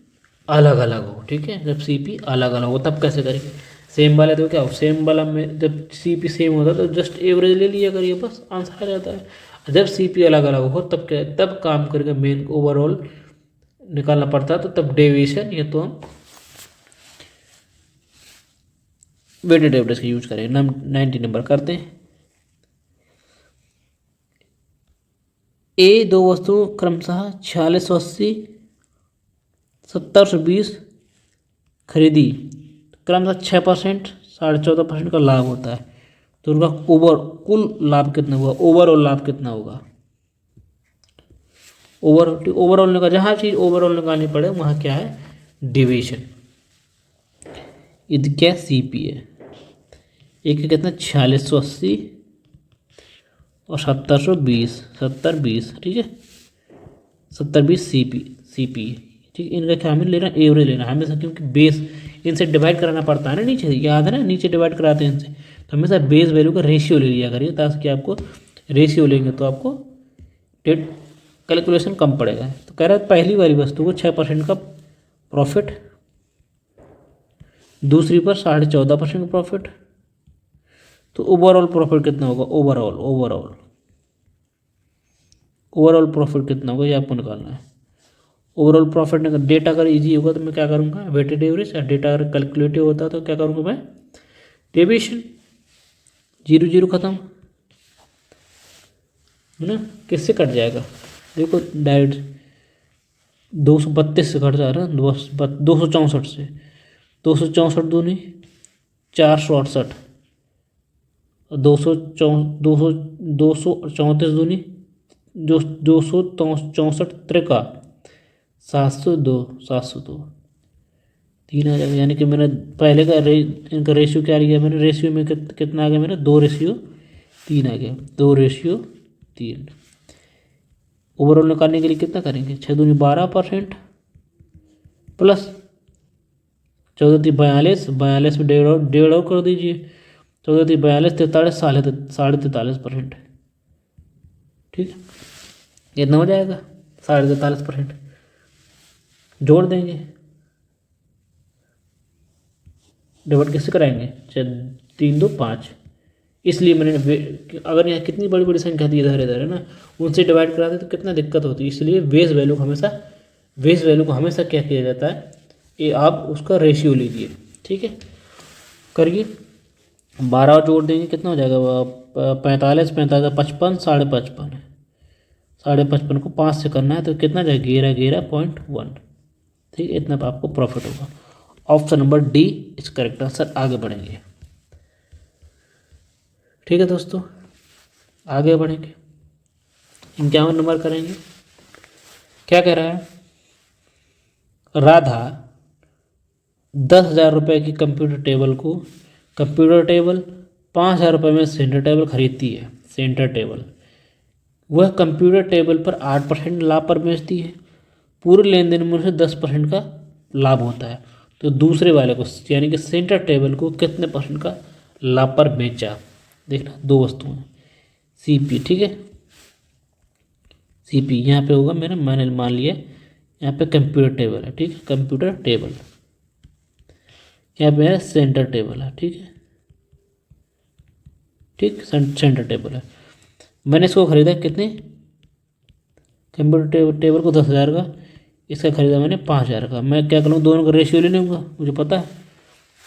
अलग अलग हो, ठीक है। जब सीपी अलग अलग हो तब कैसे करेंगे, सेम वाले तो क्या हो, सेम वाला में जब सीपी सेम होता है तो जस्ट एवरेज ले लिया करिए, बस आंसर आ जाता है। जब सीपी अलग अलग हो तब क्या, तब काम करके मेन ओवरऑल निकालना पड़ता है, तो तब डेविएशन या तो हम वेटेड एवरेज का यूज करें। 90 नंबर करते हैं। ए दो वस्तुओं क्रमशः 4680, 70-20 खरीदी, क्रमशः 6%, 14.5% का लाभ होता है, तो उनका कुल लाभ कितना हुआ, ओवरऑल लाभ कितना होगा। ओवरऑल निकाल, जहाँ चीज़ ओवरऑल निकालनी पड़े वहाँ क्या है, डिवीजन। इध क्या सी पी है, एक कितना 4680 और 1720, 70-20, ठीक है, 70-20 सी पी, ठीक है। इनका क्या हमें लेना, एवरेज लेना हमेशा, क्योंकि बेस इनसे डिवाइड कराना पड़ता है ना, नीचे याद है ना, नीचे डिवाइड कराते हैं इनसे, तो हमेशा बेस वैल्यू का रेशियो ले लिया करिए, ताकि आपको रेशियो लेंगे तो आपको डेट कैलकुलेशन कम पड़ेगा। तो कह रहा है पहली वाली वस्तु को 6% का प्रॉफिट, दूसरी पर 14.5% का प्रॉफिट, तो ओवरऑल प्रॉफिट कितना होगा, ओवरऑल प्रॉफिट कितना होगा ये आपको निकालना है। ओवरऑल प्रॉफिट अगर डेटा अगर इजी होगा तो मैं क्या करूँगा, वेटेड एवरेज, और डेटा अगर कैलकुलेटिव होता तो क्या करूँगा मैं, डेविएशन, 0 खत्म है ना, किससे कट जाएगा, देखो डायरेक्ट 232 से कट जा रहा है, 264 से, 264 दूनी 468, और 234 दूनी जो 264 त्रिका 702, 3 आ जाएगा। यानी कि मैंने पहले का इनका रेशियो क्या लिया मैंने, रेशियो में कितना आ गया मेरा, 2:3 आ गया, 2:3। ओवरऑल निकालने के लिए कितना करेंगे, 6 दूनी 12% प्लस 14 42 में डेढ़ और कर दीजिए, 14 42 43 43.5%, ठीक है, इतना हो जाएगा 43.5%, जोड़ देंगे, डिवाइड किससे कराएंगे, 3 2 5, इसलिए मैंने अगर यहाँ कितनी बड़ी बड़ी संख्या दी इधर इधर है ना, उनसे डिवाइड कराते तो कितना दिक्कत होती है, इसलिए बेस वैल्यू को हमेशा क्या किया जाता है, ये आप उसका रेशियो लीजिए, ठीक है। करिए 12 और जोड़ देंगे कितना हो जाएगा, 45 55 55 55.5 है, 55.5 को 5 से करना है तो कितना जाएगा, 11.1, ठीक है, इतना आपको प्रॉफिट होगा। Option number D is correct answer. आगे बढ़ेंगे, ठीक है दोस्तों, आगे बढ़ेंगे, 51 नंबर करेंगे। क्या कह रहा है, राधा 10,000 रुपये की कंप्यूटर टेबल 5,000 रुपये में सेंटर टेबल खरीदती है। सेंटर टेबल वह कंप्यूटर टेबल पर 8% लाभ पर बेचती है, पूरे लेन देन में उसे 10% का लाभ होता है, तो दूसरे वाले को यानी कि सेंटर टेबल को कितने % का लाभ पर बेचा। देखना दो वस्तुएं सी पी, ठीक है, सी पी यहाँ पे होगा मैंने मान लिया, यहाँ पे कंप्यूटर टेबल है, ठीक है, कंप्यूटर टेबल, यहाँ पे है सेंटर टेबल है, ठीक है, ठीक सेंटर टेबल है। मैंने इसको खरीदा कितने, कंप्यूटर टेबल को 10,000 का, इसका खरीदा मैंने 5,000 का। मैं क्या करूँगा, दोनों का रेशियो ले लूँगा, मुझे पता है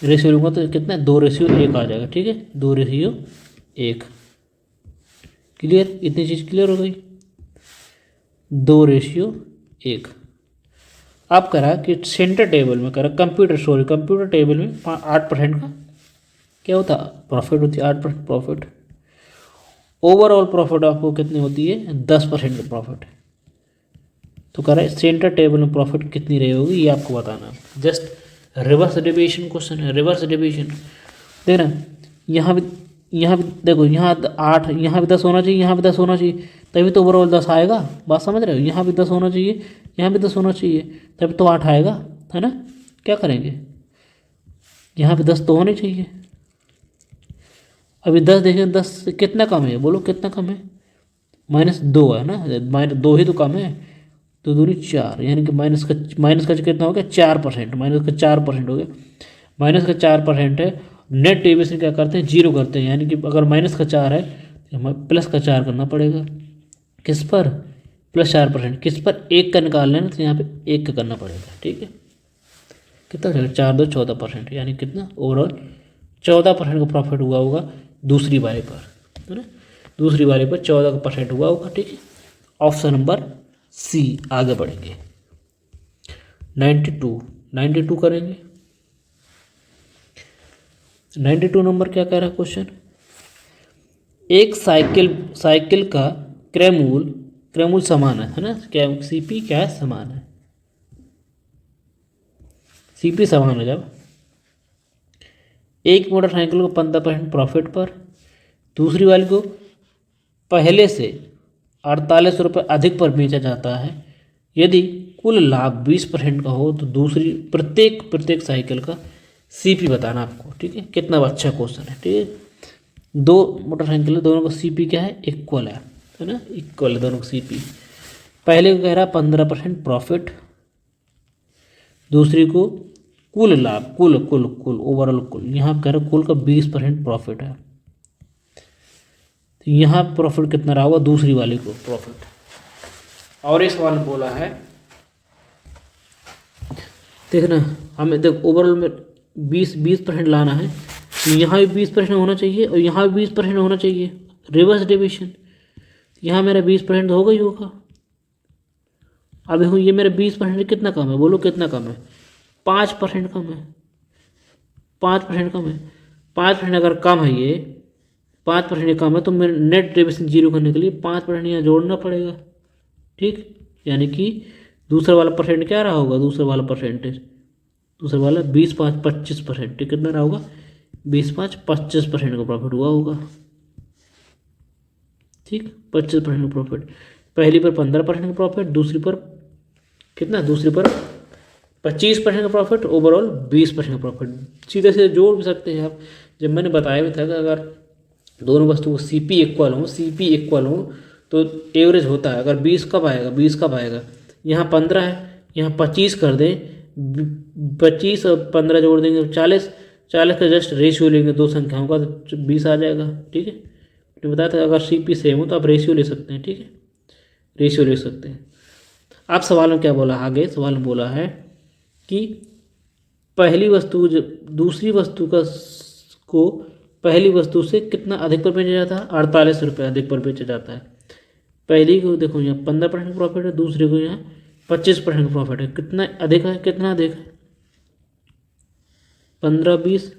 रेशियो लूँगा तो कितना 2:1 आ जाएगा, ठीक है, 2:1। क्लियर, इतनी चीज़ क्लियर हो गई, 2:1। अब करा कि सेंटर टेबल में करा कंप्यूटर टेबल में 8% का क्या होता प्रॉफिट होती है, 8% प्रॉफिट। ओवरऑल प्रॉफिट आपको कितनी होती है, 10% का प्रॉफिट। तो कह रहा है सेंटर टेबल में प्रॉफिट कितनी रही होगी ये आपको बताना, जस्ट रिवर्स डिविजन क्वेश्चन है, रिवर्स डिविजन। देख रहे हैं यहाँ भी देखो, यहाँ 8, यहाँ भी 10 होना चाहिए, यहाँ भी 10 होना चाहिए, तभी तो ओवरऑल 10 आएगा। बात समझ रहे हो, यहाँ भी 10 होना चाहिए, यहाँ भी 10 होना चाहिए, तभी तो 8 आएगा, है ना। क्या करेंगे, यहाँ भी 10 तो होने चाहिए। अभी 10 देखें, 10 से कितना कम है, बोलो कितना कम है, -2 है ना, -2 ही तो कम है, तो दूनी 4, यानी कि माइनस का कितना हो गया 4%, माइनस का 4% हो गया, माइनस का 4% है। नेट डेविएशन क्या करते हैं, 0 करते हैं, यानी कि अगर माइनस का 4 है तो हमें प्लस का 4 करना पड़ेगा, किस पर, +4%, किस पर, 1 का निकाल लेना तो यहाँ पे 1 का करना पड़ेगा, ठीक है। कितना हो जाएगा, 4 2 14%, यानी कितना ओवरऑल 14% का प्रॉफिट हुआ होगा दूसरी वाले पर, है ना, दूसरी वाले पर 14% हुआ होगा, ठीक है। Option number C. आगे बढ़ेंगे, 92 करेंगे। 92 नंबर क्या कह रहा है क्वेश्चन, एक साइकिल का क्रय मूल्य क्रयमूल्य समान है ना, क्या सीपी क्या है, समान है, सीपी समान है। जब एक मोटरसाइकिल को 15% प्रॉफिट पर, दूसरी वाली को पहले से 48 रुपये अधिक पर बेचा जाता है, यदि कुल लाभ 20% का हो तो दूसरी प्रत्येक साइकिल का सीपी बताना आपको। ठीक है, कितना अच्छा क्वेश्चन है। ठीक है, दो मोटरसाइकिल दोनों का सीपी क्या है, इक्वल है ना, इक्वल है दोनों का सीपी। पहले को कह रहा 15% प्रॉफिट, दूसरी को कुल लाभ, कुल कुल कुल ओवरऑल कुल, यहाँ कह रहा कुल का 20% प्रॉफिट है, तो यहाँ प्रॉफिट कितना रहा होगा, दूसरी वाली को प्रॉफिट। और इस सवाल में बोला है, देखना हमें देख ओवरऑल में 20% लाना है, तो यहाँ भी 20% होना चाहिए और यहाँ भी 20% होना चाहिए, रिवर्स डिविजन। यहाँ मेरा 20% होगा ही होगा। अब देखो ये मेरा 20% कितना कम है, बोलो कितना कम है, 5% कम है, 5% कम है। 5% अगर कम है, ये 5% कम है, तो मेरे नेट डिविजन जीरो करने के लिए 5% यहाँ जोड़ना पड़ेगा। ठीक, यानी कि दूसरा वाला परसेंट क्या रहा होगा, दूसरा वाला परसेंटेज, दूसरा वाला 20 5 25%, ठीक कितना रहा होगा, 20 5 25% का प्रॉफिट हुआ होगा। ठीक, 25% का प्रॉफिट, पहली पर 15% का प्रॉफिट, दूसरी पर कितना, दूसरी पर 25% का प्रॉफिट, ओवरऑल 20% का प्रॉफिट। सीधे से जोड़ भी सकते हैं आप। जब मैंने बताया भी था कि अगर दोनों वस्तुओं सीपी इक्वल हो तो एवरेज होता है। अगर 20 कब आएगा, 20 कब आएगा, यहाँ 15 है, यहाँ 25 कर दें, 25 और 15 जोड़ देंगे तो 40, 40 का जस्ट रेशियो लेंगे दो संख्याओं का तो 20 आ जाएगा। ठीक है, तो बताया था अगर सीपी सेम हो तो आप रेशियो ले सकते हैं। ठीक है, रेशियो ले सकते हैं। आप सवाल में क्या बोला, आगे सवाल में बोला है कि पहली वस्तु दूसरी वस्तु को पहली वस्तु से कितना अधिक पर बेचा जाता है, 48 रुपये अधिक पर बेचा जाता है। पहली को देखो यहाँ 15% प्रॉफिट है, दूसरे को यहाँ 25% प्रॉफिट है। कितना अधिक है, कितना अधिक है, 15 20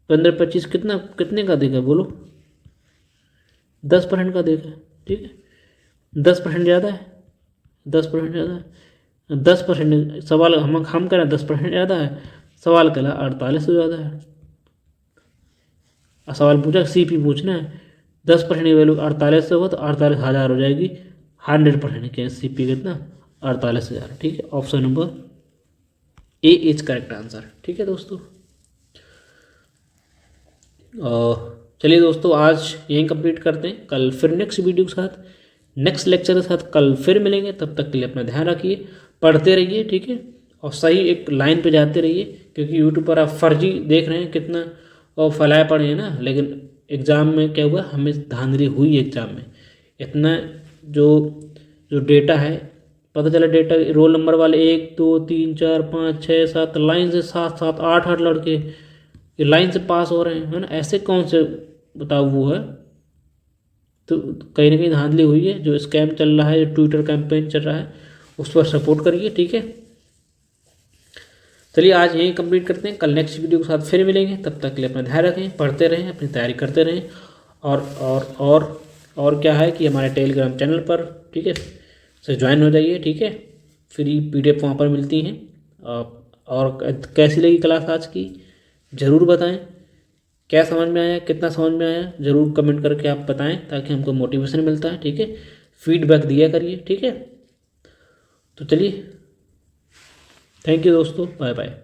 15 25 कितने का अधिक है, बोलो 10% का अधिक है। ठीक है, 10% ज़्यादा है, 10% ज़्यादा है, 10% सवाल हम कह रहे हैं 10% ज़्यादा है, सवाल कह रहा 48 से ज़्यादा है। सवाल पूछा सीपी पूछना है, 10% की वैल्यू 48 से होगा तो 48,000 हो जाएगी। 100% के सीपी कितना, 48,000। ठीक है, option number A is correct answer. ठीक है दोस्तों, चलिए दोस्तों आज यहीं कंप्लीट करते हैं। कल फिर नेक्स्ट वीडियो के साथ, नेक्स्ट लेक्चर के साथ कल फिर मिलेंगे। तब तक के लिए अपना ध्यान रखिए, पढ़ते रहिए। ठीक है, और सही एक लाइन पे जाते रहिए, क्योंकि यूट्यूब पर आप फर्जी देख रहे हैं कितना और फैलाए पड़े हैं ना, लेकिन एग्ज़ाम में क्या हुआ, हमें धांधली हुई एग्ज़ाम में। इतना जो डेटा है, पता चला डेटा रोल नंबर वाले 1 2 3 4 5 6 7 लाइन से 7 7 8 8 लड़के ये लाइन से पास हो रहे हैं, है ना। ऐसे कौन से बताओ वो है, तो कहीं ना कहीं धांधली हुई है। जो स्कैम चल रहा है, जो ट्विटर कैंपेन चल रहा है, उस पर सपोर्ट करिए। ठीक है, चलिए आज यहीं कंप्लीट करते हैं। कल नेक्स्ट वीडियो के साथ फिर मिलेंगे। तब तक के लिए अपना ध्यान रखें, पढ़ते रहें, अपनी तैयारी करते रहें। और क्या है कि हमारे टेलीग्राम चैनल पर, ठीक है, से ज्वाइन हो जाइए। ठीक है, फ्री PDF वहाँ पर मिलती हैं। और कैसी लगी क्लास आज की ज़रूर बताएं। क्या समझ में आया, कितना समझ में आया, ज़रूर कमेंट करके आप बताएं, ताकि हमको मोटिवेशन मिलता है। ठीक है, फीडबैक दिया करिए। ठीक है, तो चलिए, थैंक यू दोस्तों, बाय बाय।